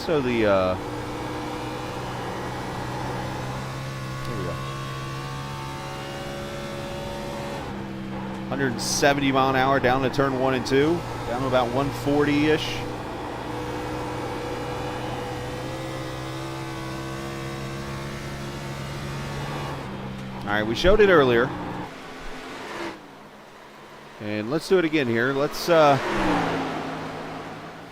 So the here we go. 170 mile an hour down to turn 1 and 2, down to about 140-ish. All right, we showed it earlier, and let's do it again here. Let's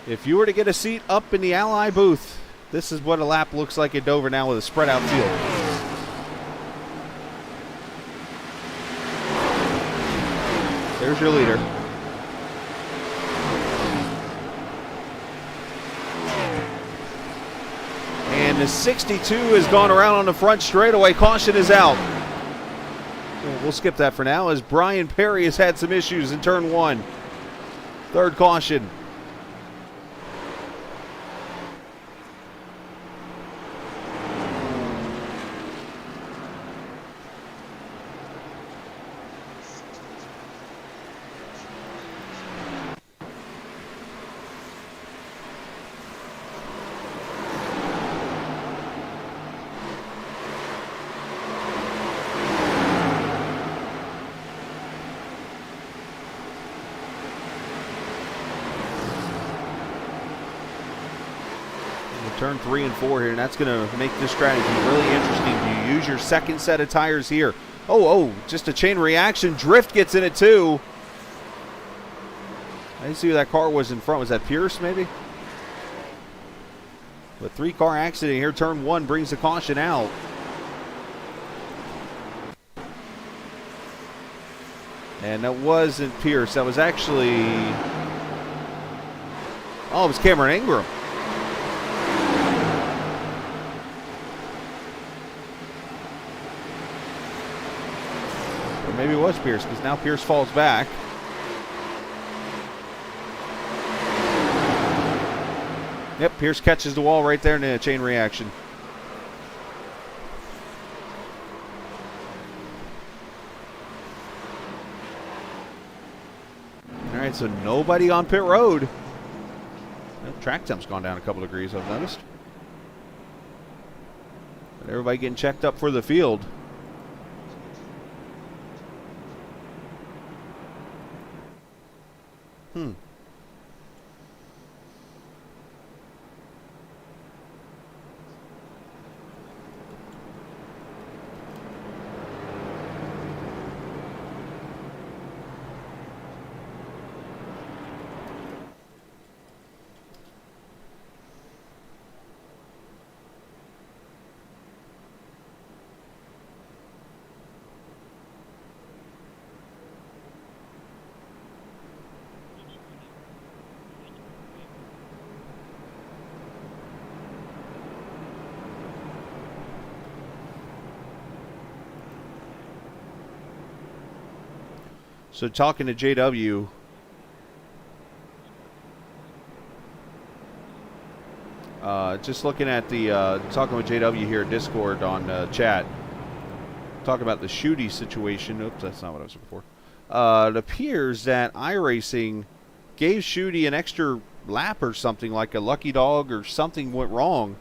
If you were to get a seat up in the Ally booth, this is what a lap looks like at Dover now with a spread out field. There's your leader. And the 62 has gone around on the front straightaway. Caution is out. We'll skip that for now as Brian Perry has had some issues in turn 1. Third caution. Turn 3 and 4 here, and that's going to make this strategy really interesting. Do you use your second set of tires here? Oh, just a chain reaction. Drift gets in it too. I didn't see who that car was in front. Was that Pierce maybe? But 3-car accident here. Turn 1 brings the caution out. And that wasn't Pierce. That was actually... oh, it was Cameron Ingram. Maybe it was Pierce, because now Pierce falls back. Yep, Pierce catches the wall right there in a chain reaction. All right, so nobody on pit road. The track temp's gone down a couple degrees, I've noticed. But everybody getting checked up for the field. So talking to JW, just looking at the, talking with JW here at Discord on chat, talking about the Shooty situation. Oops, that's not what I was looking for. It appears that iRacing gave Shooty an extra lap or something, like a lucky dog or something went wrong.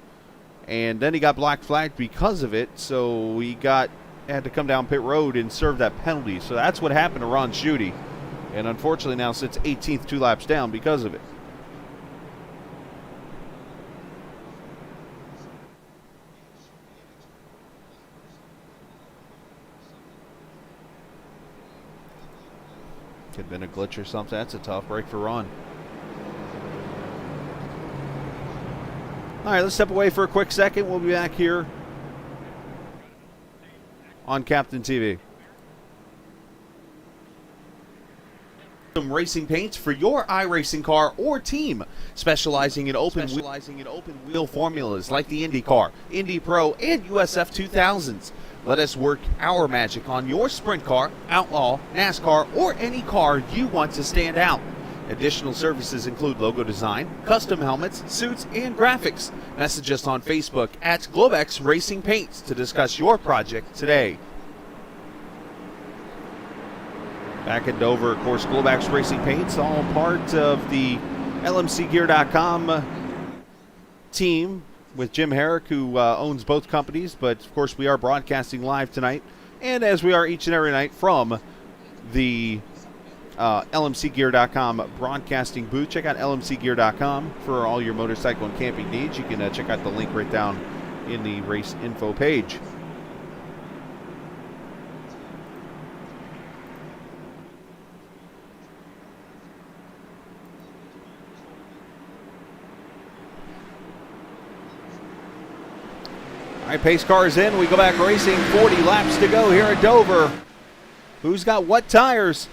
And then he got black flagged because of it, so he had to come down pit road and serve that penalty. So that's what happened to Ron Shooty. And unfortunately now sits 18th 2 laps down because of it. Could have been a glitch or something. That's a tough break for Ron. All right, let's step away for a quick second. We'll be back here on Captain TV. Some racing paints for your iRacing car or team, specializing in open wheel formulas like the IndyCar, Indy Pro, and USF 2000s. Let us work our magic on your sprint car, Outlaw, NASCAR, or any car you want to stand out. Additional services include logo design, custom helmets, suits, and graphics. Message us on Facebook at Globex Racing Paints to discuss your project today. Back at Dover, of course, Globex Racing Paints, all part of the LMCgear.com team with Jim Herrick, who owns both companies. But, of course, we are broadcasting live tonight, and as we are each and every night from the LMCgear.com broadcasting booth. Check out LMCgear.com for all your motorcycle and camping needs. You can check out the link right down in the race info page. right, pace cars in. We go back racing. 40 laps to go here at Dover. Who's got what tires?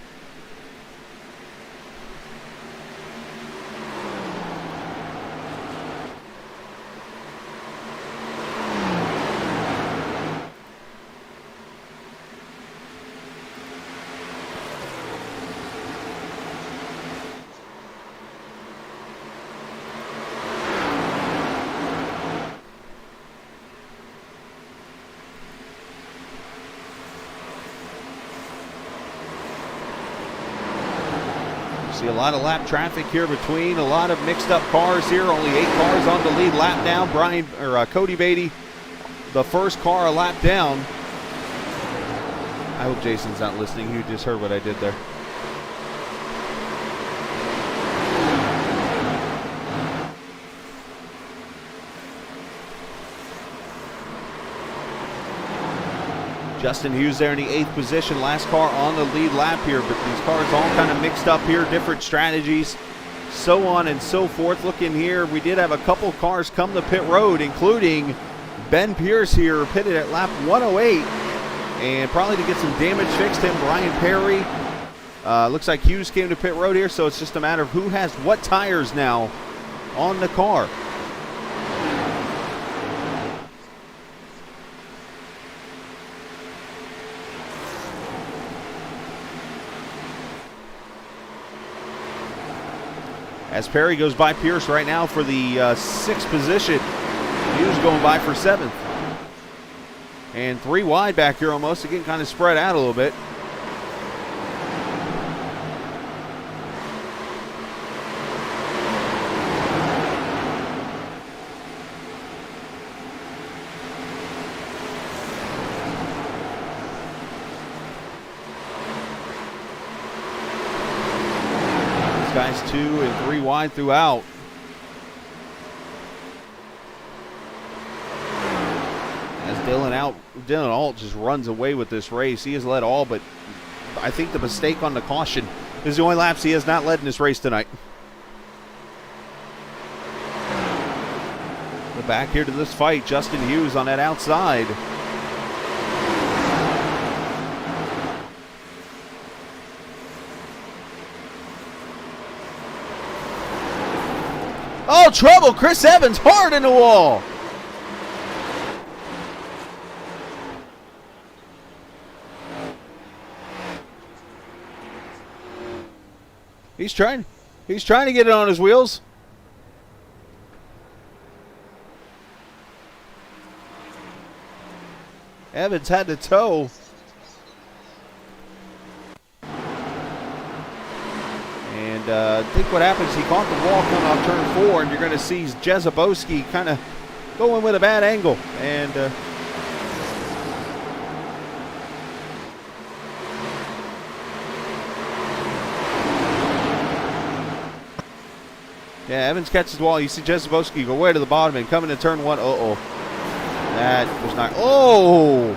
See a lot of lap traffic here between, a lot of mixed up cars here. Only 8 cars on the lead lap now. Cody Beatty, the first car a lap down. I hope Jason's not listening. He just heard what I did there. Justin Hughes there in the 8th position, last car on the lead lap here, but these cars all kind of mixed up here, different strategies, so on and so forth. Look in here, we did have a couple cars come to pit road, including Ben Pierce here, pitted at lap 108, and probably to get some damage fixed him, Brian Perry. Looks like Hughes came to pit road here, so it's just a matter of who has what tires now on the car. As Perry goes by Pierce right now for the 6th position. Hughes going by for 7th. And 3 wide back here almost. Again, kind of spread out a little bit. Guys 2 and 3 wide throughout. As Dylan Alt just runs away with this race. He has led all, but I think the mistake on the caution is the only laps he has not led in this race tonight. The back here to this fight, Justin Hughes on that outside. Oh, trouble! Chris Evans hard in the wall. He's trying to get it on his wheels. Evans had to tow. And I think what happens, he caught the wall coming off turn 4, and you're going to see Jezebowski kind of going with a bad angle. And yeah, Evans catches the wall. You see Jezebowski go way to the bottom and coming to turn 1. Uh-oh. That was not. Oh!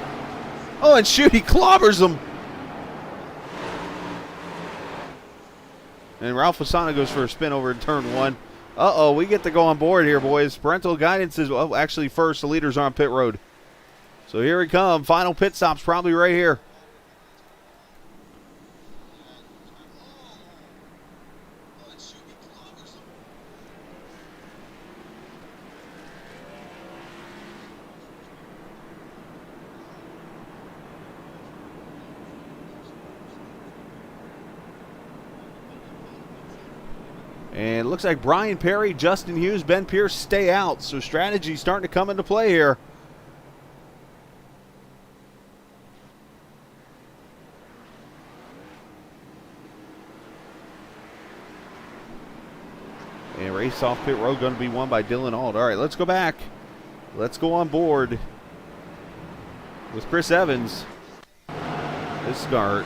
Oh, and shoot, he clobbers him. And Ralph Fasano goes for a spin over in turn 1. Uh-oh, we get to go on board here, boys. Parental guidance is, well, actually first. The leaders are on pit road. So here we come. Final pit stop's probably right here. And it looks like Brian Perry, Justin Hughes, Ben Pierce stay out. So strategy starting to come into play here. And race off pit road going to be won by Dylan Auld. All right, let's go back. Let's go on board with Chris Evans. This start.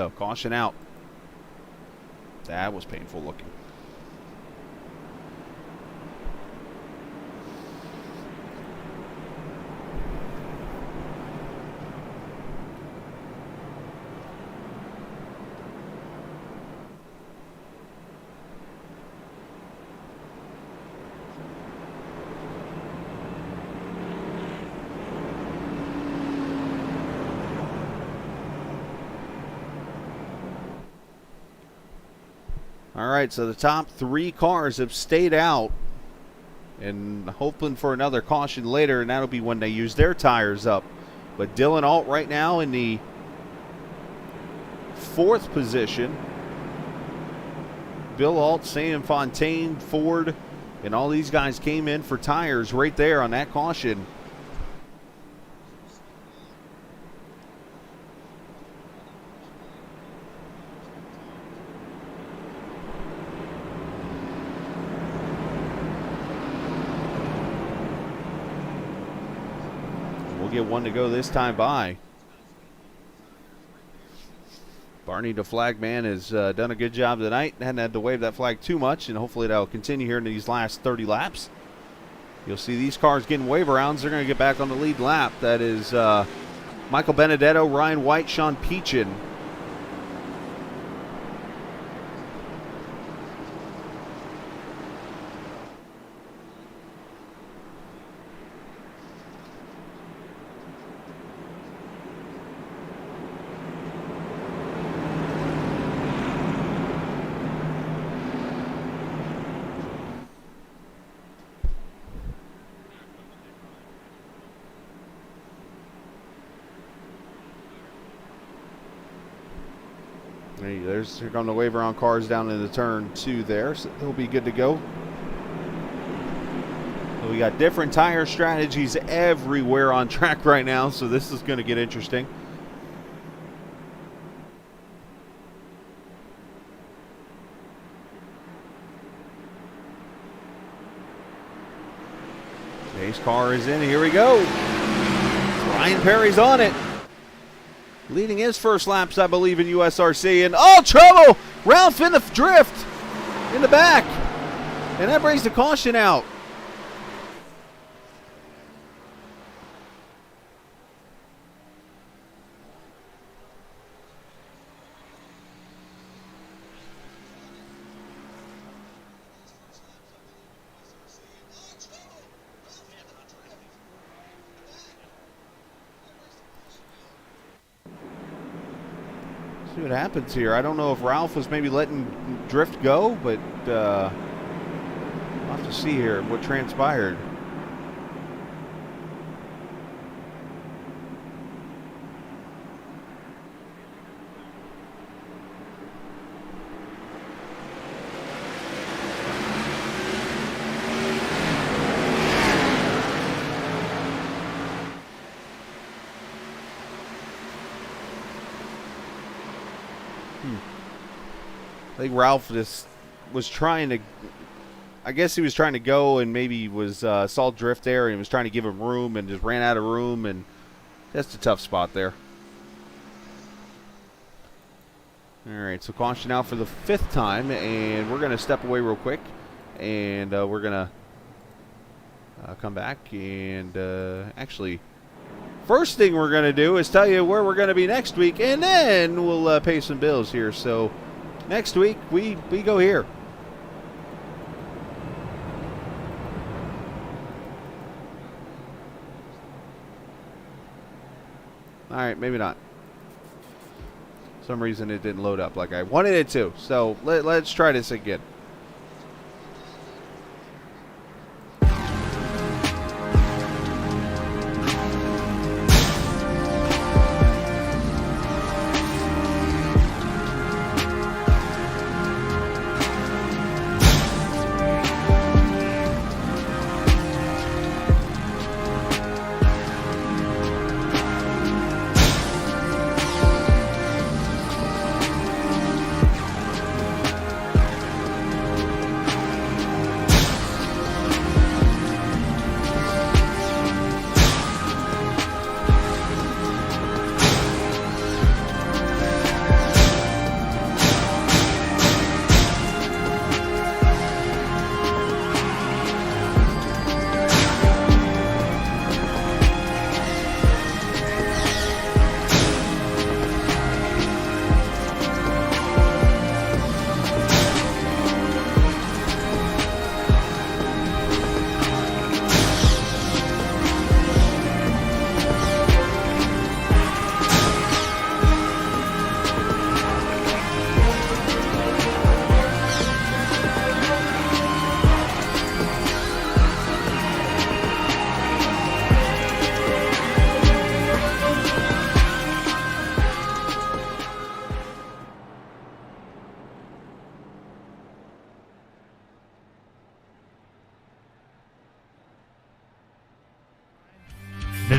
go. Caution out. That was painful looking. All right, so the top 3 cars have stayed out and hoping for another caution later, and that'll be when they use their tires up. But Dylan Alt right now in the 4th position. Bill Alt, Sam Fontaine, Ford, and all these guys came in for tires right there on that caution. Get one to go this time by. Barney the flag man has done a good job tonight. Hadn't had to wave that flag too much, and hopefully that'll continue here in these last 30 laps. You'll see these cars getting wave arounds. They're going to get back on the lead lap. That is Michael Benedetto, Ryan White, Sean Peachin. They're going to wave around cars down in the turn 2 there, so they'll be good to go. So we got different tire strategies everywhere on track right now, so this is going to get interesting. Pace car is in. Here we go. Ryan Perry's on it. Leading his first laps, I believe, in USRC. And, oh, trouble! Ralph in the drift in the back. And that brings the caution out. See what happens here. I don't know if Ralph was maybe letting drift go, but we'll have to see here what transpired. I think Ralph just was trying to, I guess he was trying to go and maybe was saw drift there and was trying to give him room and just ran out of room, and that's a tough spot there. All right, so caution out for the 5th time, and we're going to step away real quick, and we're going to come back and actually, first thing we're going to do is tell you where we're going to be next week, and then we'll pay some bills here. So next week, we go here. All right, maybe not. For some reason it didn't load up like I wanted it to. So let's try this again.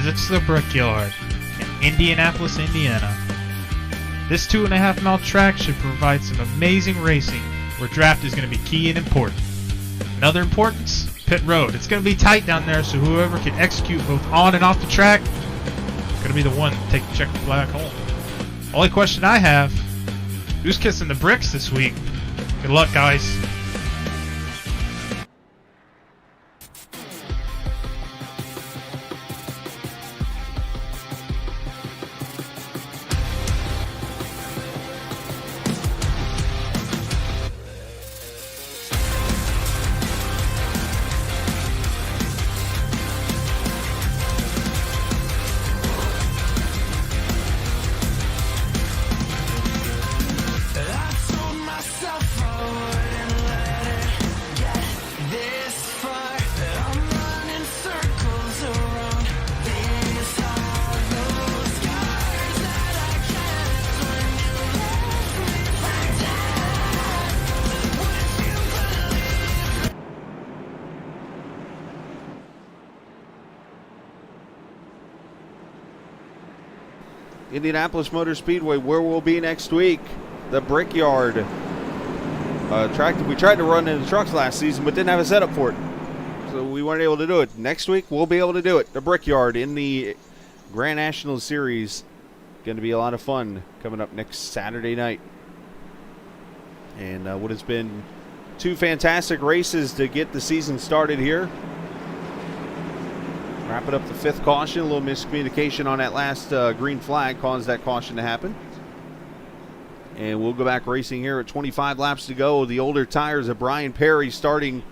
visits the Brickyard in Indianapolis, Indiana. This 2.5 mile track should provide some amazing racing where draft is going to be key and important. Another importance, pit road. It's going to be tight down there, so whoever can execute both on and off the track is going to be the one to take the checkered flag home. Only question I have, who's kissing the bricks this week? Good luck, guys. Indianapolis Motor Speedway, where we'll be next week, the Brickyard track that we tried to run in the trucks last season but didn't have a setup for it, so we weren't able to do it. Next week we'll be able to do it. The Brickyard in the Grand National Series, going to be a lot of fun coming up next Saturday night. And what has been two fantastic races to get the season started here. Wrapping up the fifth caution. A little miscommunication on that last green flag caused that caution to happen. And we'll go back racing here at 25 laps to go. The older tires of Brian Perry starting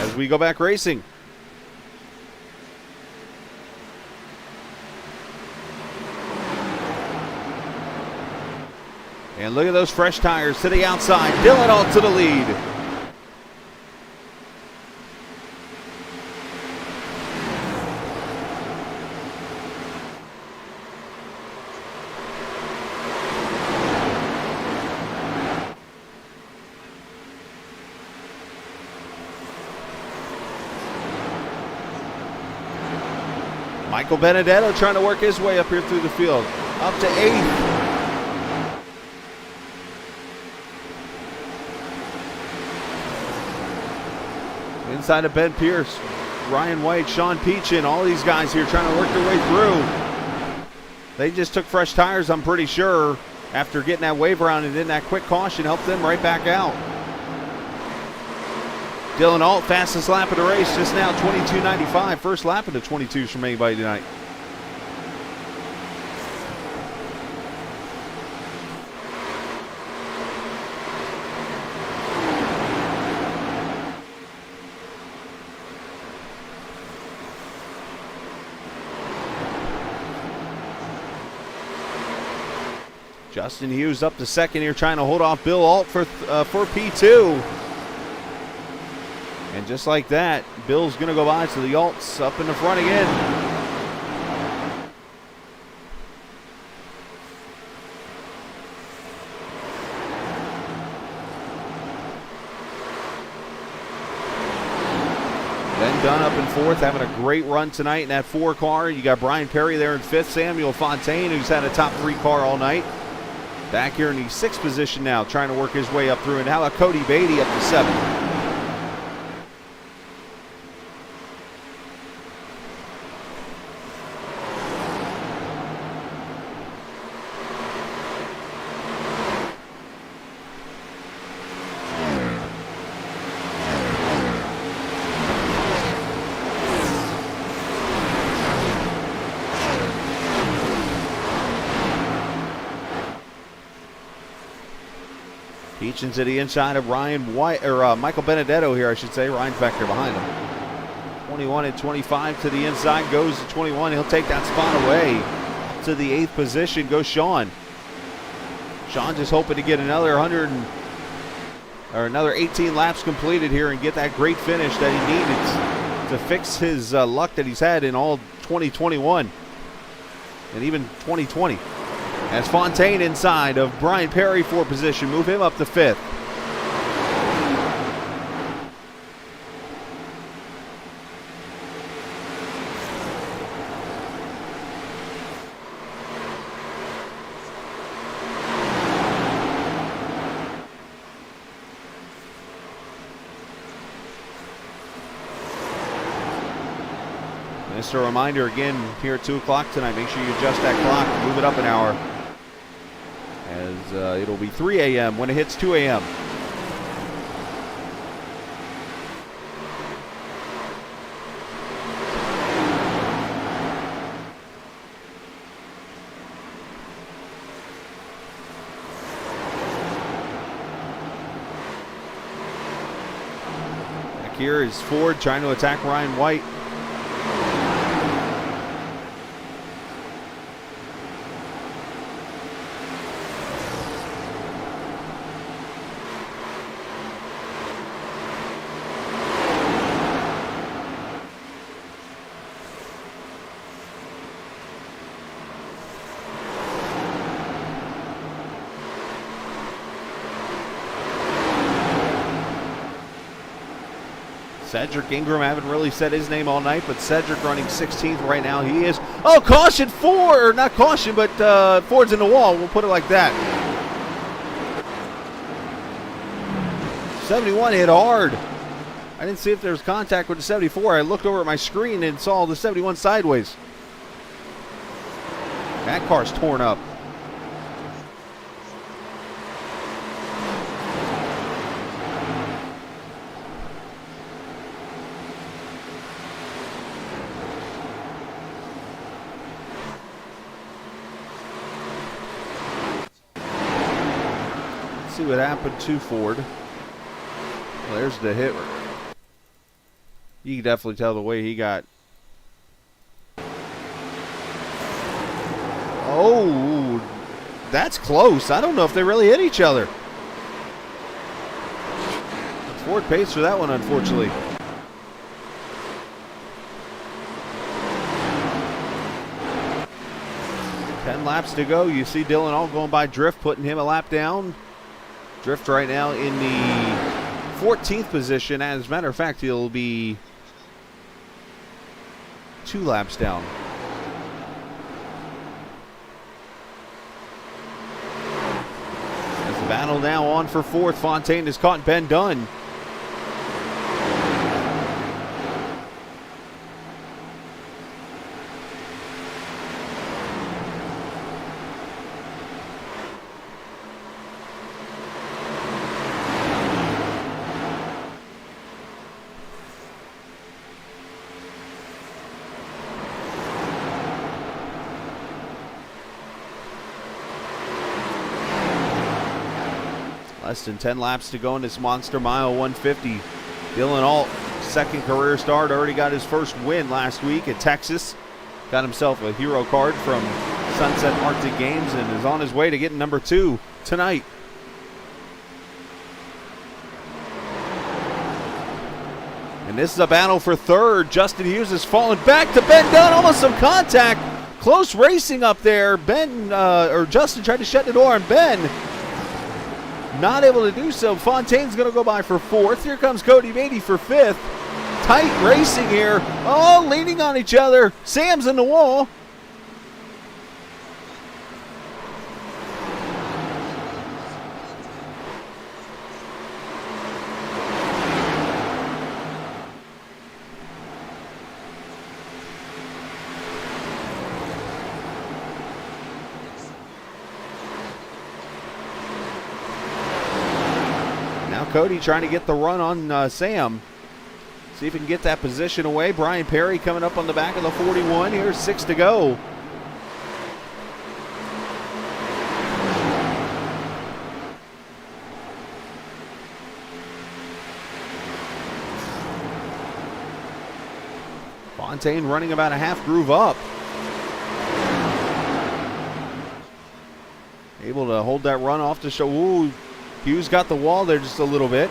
as we go back racing. And look at those fresh tires to the outside. Dylan Alt to the lead. Michael Benedetto trying to work his way up here through the field. Up to 8th. Inside of Ben Pierce, Ryan White, Sean Peachin, all these guys here trying to work their way through. They just took fresh tires, I'm pretty sure, after getting that wave around, and then that quick caution helped them right back out. Dylan Alt, fastest lap of the race just now, 22.95. First lap of the 22s from anybody tonight. Justin Hughes up to second here, trying to hold off Bill Alt for P2. And just like that, Bill's going to go by, so the Alt's up in the front again. Ben Dunn up in fourth, having a great run tonight in that 4 car. You got Brian Perry there in fifth. Samuel Fontaine, who's had a top 3 car all night, back here in the 6th position now, trying to work his way up through. And how about Cody Beatty up to 7th? Peachin to the inside of Ryan White, or Michael Benedetto here, I should say. Ryan's back there behind him. 21 and 25 to the inside, goes to 21. He'll take that spot away. To the 8th position goes Sean. Sean just hoping to get another 18 laps completed here and get that great finish that he needed to fix his luck that he's had in all 2021 and even 2020. As Fontaine inside of Brian Perry for position, move him up to 5th. Just a reminder again, here at 2 o'clock tonight, make sure you adjust that clock, move it up an hour, as it'll be 3 a.m. when it hits 2 a.m. Back here is Ford trying to attack Ryan White. Cedric Ingram, haven't really said his name all night, but Cedric running 16th right now. He is. Oh, caution, Ford, or not caution, but Ford's in the wall. We'll put it like that. 71 hit hard. I didn't see if there was contact with the 74. I looked over at my screen and saw the 71 sideways. That car's torn up. See what happened to Ford. Well, there's the hit. You can definitely tell the way he got. Oh, that's close. I don't know if they really hit each other. Ford pays for that one, unfortunately. Ten laps to go. You see Dylan All going by Drift, putting him a lap down. Drift right now in the 14th position. As a matter of fact, he'll be 2 laps down. As the battle now on for 4th, Fontaine has caught Ben Dunn. Less than 10 laps to go in this Monster Mile 150. Dylan Alt, second career start, already got his first win last week at Texas. Got himself a hero card from Sunset Arctic Games and is on his way to getting number 2 tonight. And this is a battle for 3rd. Justin Hughes has fallen back to Ben Dunn, almost some contact. Close racing up there. Justin tried to shut the door on Ben. Not able to do so. Fontaine's going to go by for 4th. Here comes Cody Beatty for 5th. Tight racing here. Oh, leaning on each other. Sam's in the wall. Cody trying to get the run on Sam. See if he can get that position away. Brian Perry coming up on the back of the 41. Here's 6 to go. Fontaine running about a half groove up. Able to hold that run off to show. Ooh, Hughes got the wall there just a little bit.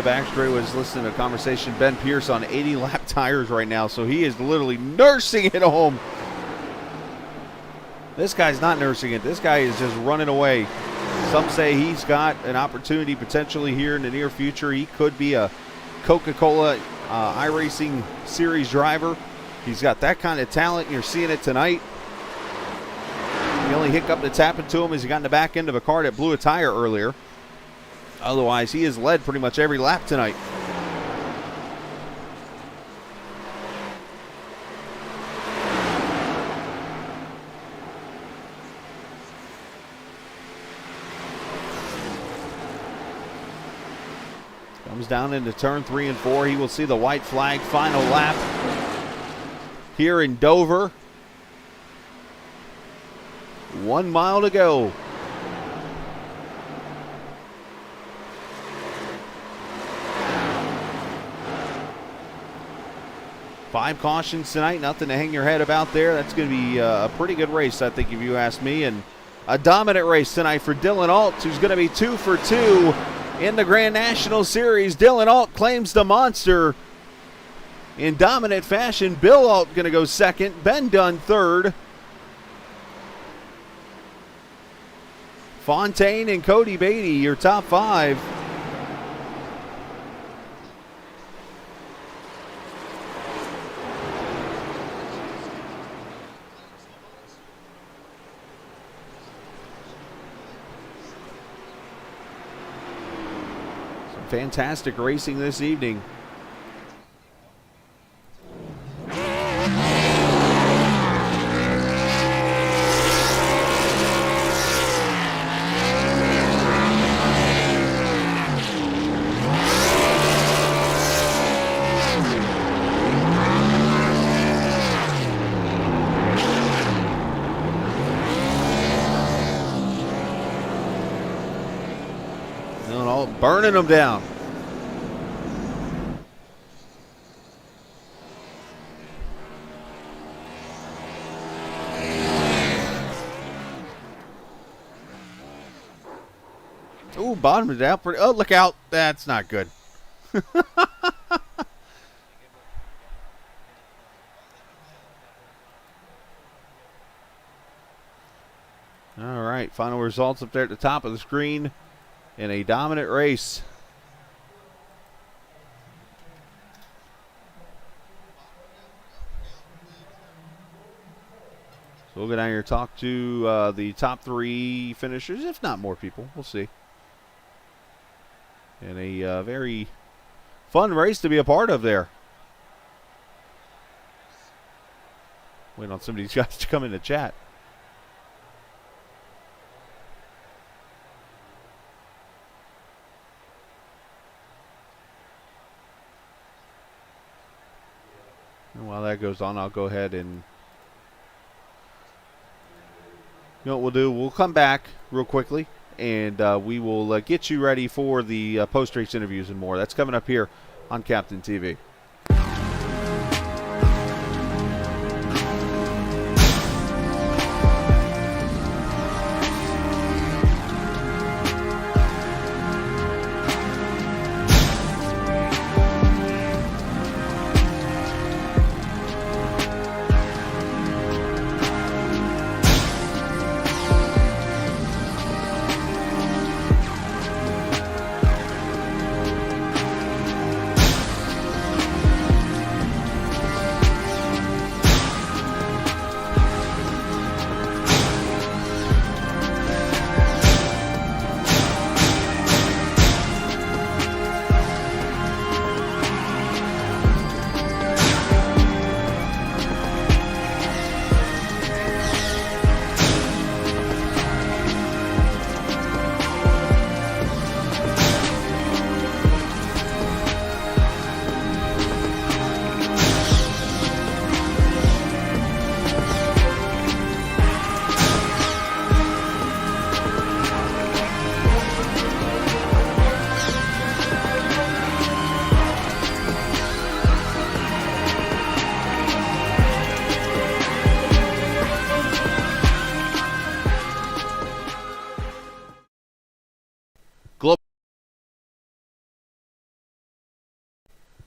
the back straightaway was listening to a conversation. Ben Pierce on 80-lap tires right now, so he is literally nursing it home. This guy's not nursing it. This guy is just running away. Some say he's got an opportunity potentially here in the near future. He could be a Coca-Cola iRacing Series driver. He's got that kind of talent, and you're seeing it tonight. The only hiccup that's happened to him is he got in the back end of a car that blew a tire earlier. Otherwise, he has led pretty much every lap tonight. Comes down into turn 3 and 4. He will see the white flag. Final lap here in Dover. 1 mile to go. Five cautions tonight, nothing to hang your head about there. That's going to be a pretty good race, I think, if you ask me. And a dominant race tonight for Dylan Alt, who's going to be 2 for 2 in the Grand National Series. Dylan Alt claims the monster in dominant fashion. Bill Alt going to go second. Ben Dunn third. Fontaine and Cody Beatty, your top 5. Fantastic racing this evening. Burning them down. Ooh, bottomed it out. Oh, look out. That's not good. All right, final results up there at the top of the screen. In a dominant race. So we'll go down here and talk to the top 3 finishers, if not more people. We'll see. And a very fun race to be a part of there. Waiting on some of these guys to come in the chat. And while that goes on, I'll go ahead and, you know what we'll do? We'll come back real quickly, and we will get you ready for the post-race interviews and more. That's coming up here on Captain TV.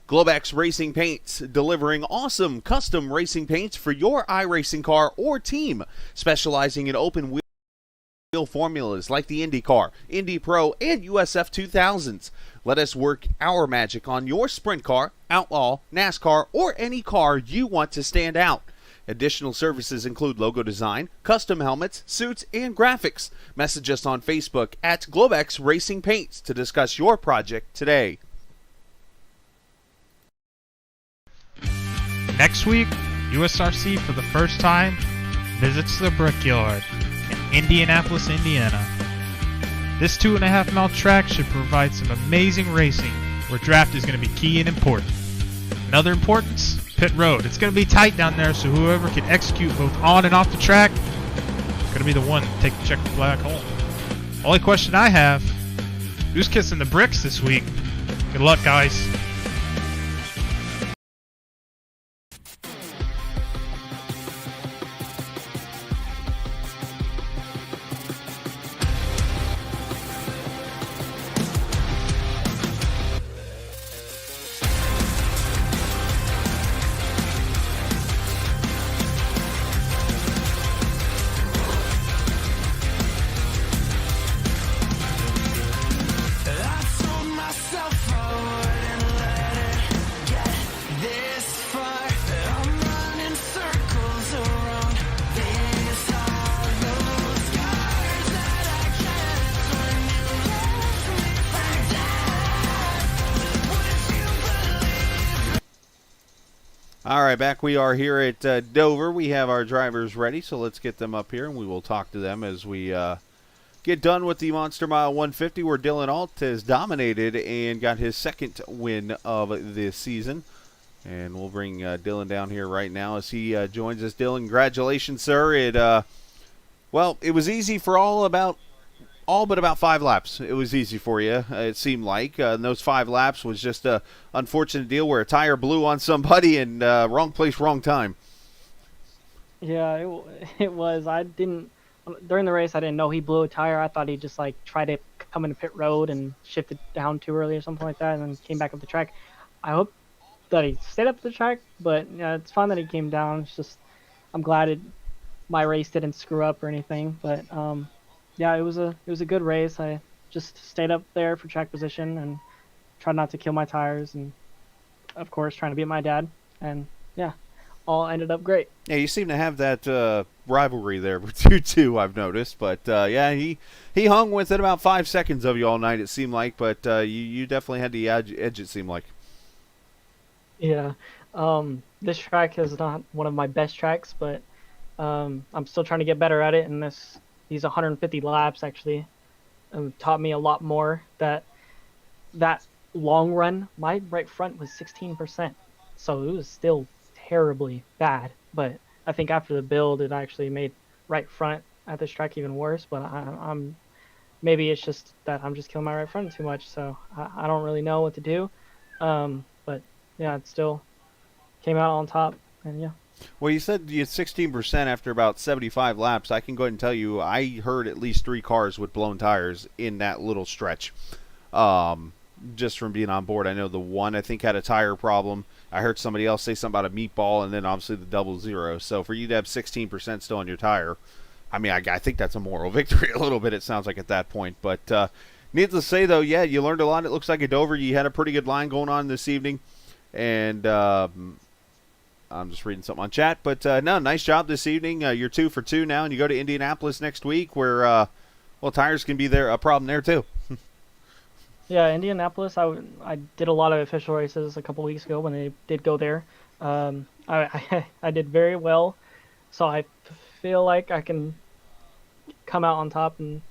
Globex Racing Paints, delivering awesome custom racing paints for your iRacing car or team, specializing in open wheel formulas like the IndyCar, Indy Pro, and USF 2000s. Let us work our magic on your sprint car, Outlaw, NASCAR, or any car you want to stand out. Additional services include logo design, custom helmets, suits, and graphics. Message us on Facebook at Globex Racing Paints to discuss your project today. Next week, USRC for the first time visits the Brickyard in Indianapolis, Indiana. This 2.5-mile track should provide some amazing racing where draft is going to be key and important. Another importance, pit road. It's going to be tight down there, so whoever can execute both on and off the track is going to be the one to take the checkered flag home. Only question I have, who's kissing the bricks this week? Good luck, guys. All right, back we are here at Dover. We have our drivers ready, so let's get them up here, and we will talk to them as we get done with the Monster Mile 150, where Dylan Alt has dominated and got his second win of this season. And we'll bring Dylan down here right now as he joins us. Dylan, congratulations, sir. It was easy for all but about 5 laps. It was easy for you, it seemed like. And those 5 laps was just a unfortunate deal where a tire blew on somebody and wrong place, wrong time. Yeah, it was. During the race, I didn't know he blew a tire. I thought he just tried to come into pit road and shifted down too early or something like that, and then came back up the track. I hope that he stayed up the track, but yeah, it's fun that he came down. It's just, I'm glad my race didn't screw up or anything, but yeah, it was a good race. I just stayed up there for track position and tried not to kill my tires, and of course trying to beat my dad. And yeah, all ended up great. Yeah, you seem to have that rivalry there with you two, I've noticed. But yeah, he hung within about 5 seconds of you all night, it seemed like. But you definitely had the edge, it seemed like. Yeah, this track is not one of my best tracks, but I'm still trying to get better at it, and these 150 laps actually taught me a lot more. That long run, my right front was 16%, so it was still terribly bad. But I think after the build, it actually made right front at this track even worse. But I'm maybe it's just that I'm just killing my right front too much, so I don't really know what to do. But yeah, it still came out on top, and yeah. Well, you said you had 16% after about 75 laps. I can go ahead and tell you I heard at least 3 cars with blown tires in that little stretch. Just from being on board. I know the one I think had a tire problem. I heard somebody else say something about a meatball, and then obviously the 00. So for you to have 16% still on your tire, I mean, I think that's a moral victory a little bit, it sounds like, at that point. But needless to say, though, yeah, you learned a lot. It looks like at Dover you had a pretty good line going on this evening. And I'm just reading something on chat. But, no, nice job this evening. You're 2 for 2 now, and you go to Indianapolis next week where, tires can be a problem there, too. Yeah, Indianapolis, I did a lot of official races a couple weeks ago when they did go there. I did very well, so I feel like I can come out on top and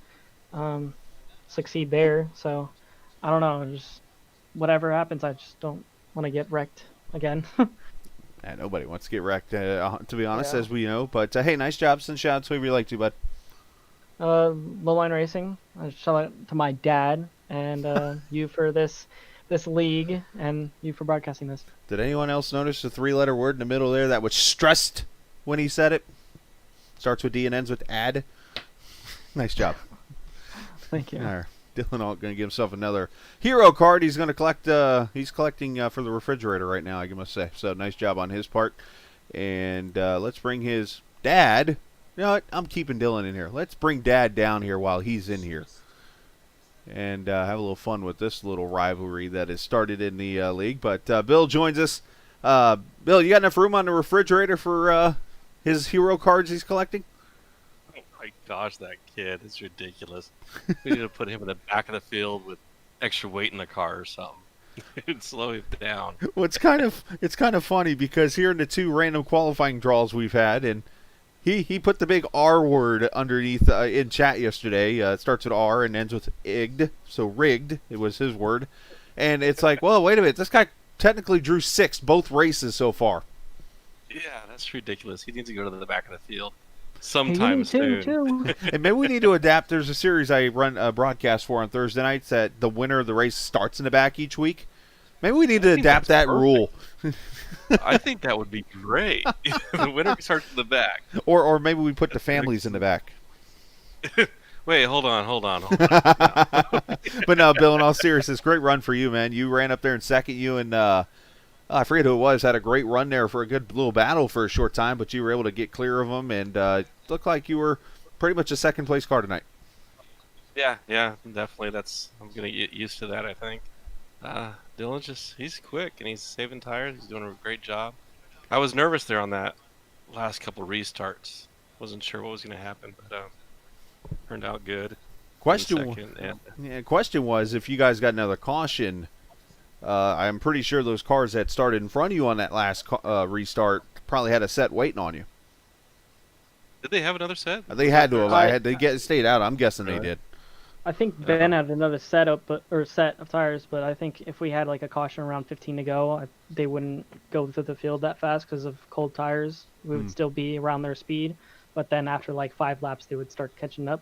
succeed there. So, I don't know, just whatever happens, I just don't want to get wrecked again. Yeah, nobody wants to get wrecked, to be honest, as we know. But, hey, nice job. Send shout-outs whoever you like to, bud. Lowline Racing, shout out to my dad and you for this league, and you for broadcasting this. Did anyone else notice the 3-letter word in the middle there that was stressed when he said it? Starts with D and ends with ad. Nice job. Thank you. All right. Dylan going to give himself another hero card. He's going to collect. He's collecting for the refrigerator right now, I must say. So nice job on his part. And let's bring his dad. You know what? I'm keeping Dylan in here. Let's bring Dad down here while he's in here. And have a little fun with this little rivalry that has started in the league. But Bill joins us. Bill, you got enough room on the refrigerator for his hero cards he's collecting? Oh my gosh, that kid is ridiculous. We need to put him in the back of the field with extra weight in the car or something. It'd slow him down. Well, it's kind of funny because here in the 2 random qualifying draws we've had, and he put the big R word underneath in chat yesterday. It starts with R and ends with IGD, so rigged. It was his word. And it's like, well, wait a minute. This guy technically drew 6 both races so far. Yeah, that's ridiculous. He needs to go to the back of the field sometime soon. Too. And maybe we need to adapt. There's a series I run a broadcast for on Thursday nights that the winner of the race starts in the back each week. Maybe we need to adapt that rule. I think that would be great. The winner starts in the back. Or maybe we put the families in the back. Wait, hold on. But no, Bill, in all seriousness, great run for you, man. You ran up there in second. You and I forget who it was, had a great run there for a good little battle for a short time, but you were able to get clear of them, and looked like you were pretty much a second-place car tonight. Yeah, definitely. I'm going to get used to that, I think. Dylan he's quick, and he's saving tires. He's doing a great job. I was nervous there on that last couple restarts. Wasn't sure what was going to happen, but turned out good. Question was if you guys got another caution. I'm pretty sure those cars that started in front of you on that last restart probably had a set waiting on you. Did they have another set? They had to have. They stayed out. I'm guessing they did. I think Ben had another set of tires, but I think if we had like a caution around 15 to go, they wouldn't go through the field that fast because of cold tires. We would still be around their speed, but then after like 5 laps, they would start catching up.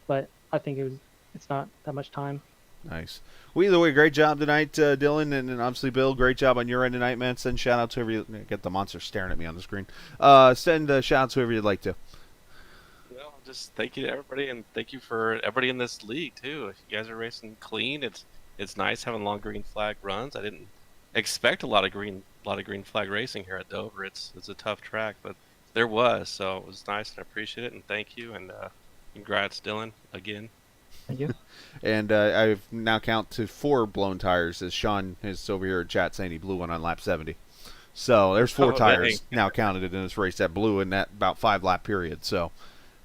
But I think it's not that much time. Nice. Well, either way, great job tonight, Dylan, and obviously Bill. Great job on your end tonight, man. Send shout out to whoever you get the monster staring at me on the screen. Send shout out to whoever you'd like to. Well, just thank you to everybody, and thank you for everybody in this league too. If you guys are racing clean, it's nice having long green flag runs. I didn't expect a lot of green flag racing here at Dover. It's a tough track, but there was, so it was nice, and I appreciate it, and thank you, and congrats, Dylan, again. Thank you. And I've now count to 4 blown tires, as Sean is over here in chat saying he blew one on lap 70. So there's 4 tires now counted in this race that blew in that about 5-lap period. So,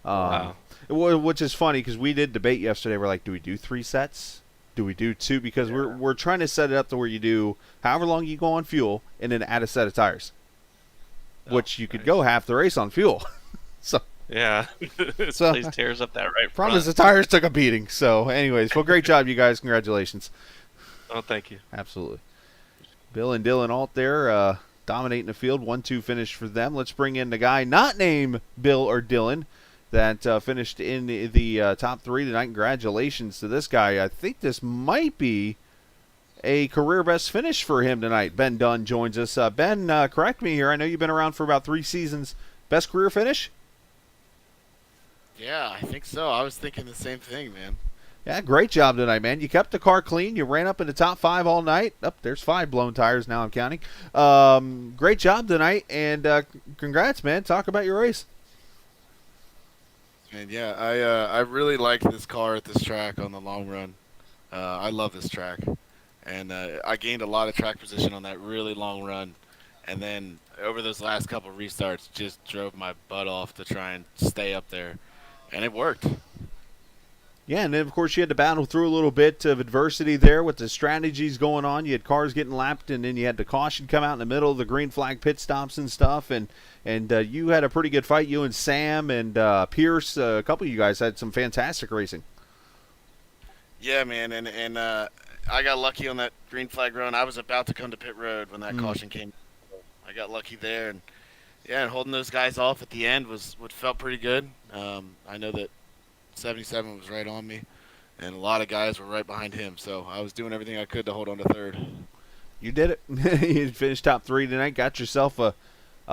Wow. Which is funny because we did debate yesterday. We're like, do we do 3 sets? Do we do 2? Because we're trying to set it up to where you do however long you go on fuel and then add a set of tires, which you could go half the race on fuel. So. Yeah, So, place tears up that right Promise front. the tires took a beating. So, anyways, well, great job, you guys. Congratulations. Oh, thank you. Absolutely. Bill and Dylan Alt there dominating the field. 1-2 finish for them. Let's bring in the guy not named Bill or Dylan that finished in the top 3 tonight. Congratulations to this guy. I think this might be a career best finish for him tonight. Ben Dunn joins us. Ben, correct me here. I know you've been around for about 3 seasons. Best career finish? Yeah, I think so. I was thinking the same thing, man. Yeah, great job tonight, man. You kept the car clean. You ran up in the top 5 all night. There's 5 blown tires now. I'm counting. Great job tonight, and congrats, man. Talk about your race. And yeah, I really like this car at this track on the long run. I love this track, and I gained a lot of track position on that really long run, and then over those last couple restarts, just drove my butt off to try and stay up there. And it worked. Yeah, and then, of course, you had to battle through a little bit of adversity there with the strategies going on. You had cars getting lapped, and then you had the caution come out in the middle of the green flag pit stops and stuff. And you had a pretty good fight. You and Sam and Pierce, a couple of you guys had some fantastic racing. Yeah, man, and I got lucky on that green flag run. I was about to come to pit road when that caution came. I got lucky there, and yeah, and holding those guys off at the end was what felt pretty good. I know that 77 was right on me, and a lot of guys were right behind him, so I was doing everything I could to hold on to 3rd. You did it. You finished top 3 tonight, got yourself a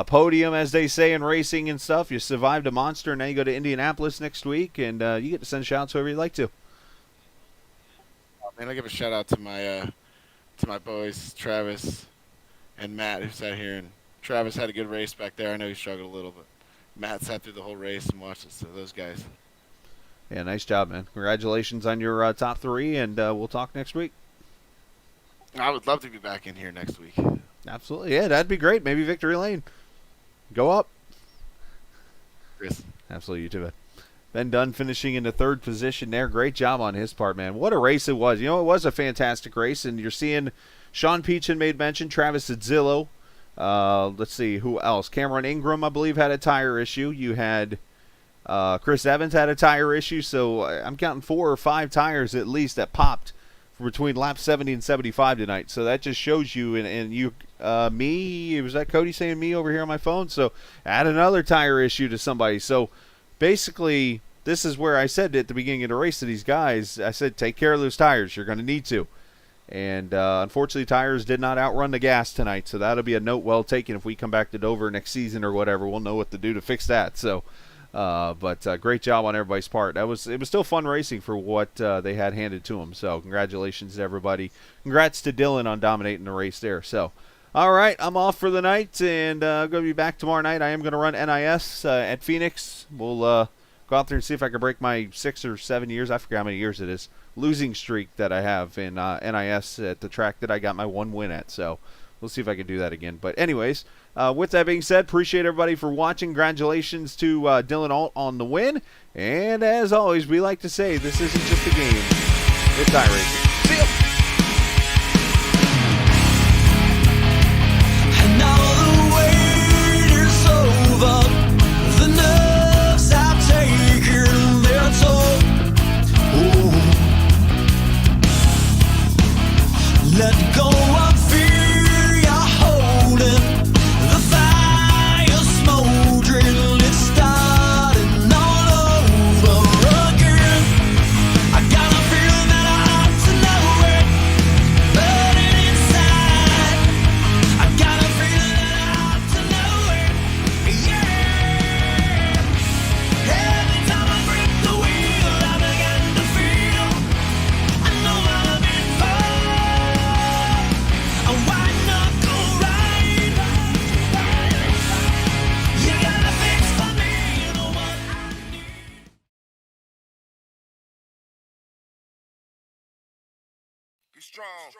podium, as they say in racing and stuff. You survived a monster, and now you go to Indianapolis next week, and you get to send shout-outs whoever you'd like to. Man, I give a shout out to my boys Travis and Matt who sat here. And Travis had a good race back there. I know he struggled a little, but Matt sat through the whole race and watched it. So those guys. Yeah, nice job, man. Congratulations on your top 3, and we'll talk next week. I would love to be back in here next week. Absolutely, yeah, that'd be great. Maybe Victory Lane. Go up. Chris. Absolutely, you too, man. Ben Dunn finishing in the 3rd position there. Great job on his part, man. What a race it was. You know, it was a fantastic race, and you're seeing Sean Peachin made mention, Travis Adzillo. Let's see, who else? Cameron Ingram, I believe, had a tire issue. You had Chris Evans had a tire issue, so I'm counting 4 or 5 tires at least that popped between lap 70 and 75 tonight. So that just shows you, and you, me, was that Cody saying me over here on my phone? So add another tire issue to somebody. So basically, this is where I said at the beginning of the race to these guys, I said, take care of those tires. You're going to need to. And unfortunately, tires did not outrun the gas tonight. So that'll be a note well taken if we come back to Dover next season or whatever. We'll know what to do to fix that. So, but great job on everybody's part. It was still fun racing for what they had handed to them. So congratulations to everybody. Congrats to Dylan on dominating the race there. So, all right, I'm off for the night, and I'm going to be back tomorrow night. I am going to run NIS at Phoenix. We'll go out there and see if I can break my 6 or 7 years, I forget how many years it is, losing streak that I have in NIS at the track that I got my 1 win at. So we'll see if I can do that again. But anyways, with that being said, appreciate everybody for watching. Congratulations to Dylan Alt on the win. And as always, we like to say this isn't just a game, it's iRacing. See ya! Now the wait is over. The nerves have taken their toll. Ooh. Let go of fear you're holding. The fire smoldering, it's starting all over again. I got a feeling that I ought to know it, burning inside. I got a feeling that I ought to know it, yeah. Every time I grip the wheel, I begin to feel I know I'm in for a white knuckle ride. You gotta fix for me, you know what I need. Be strong.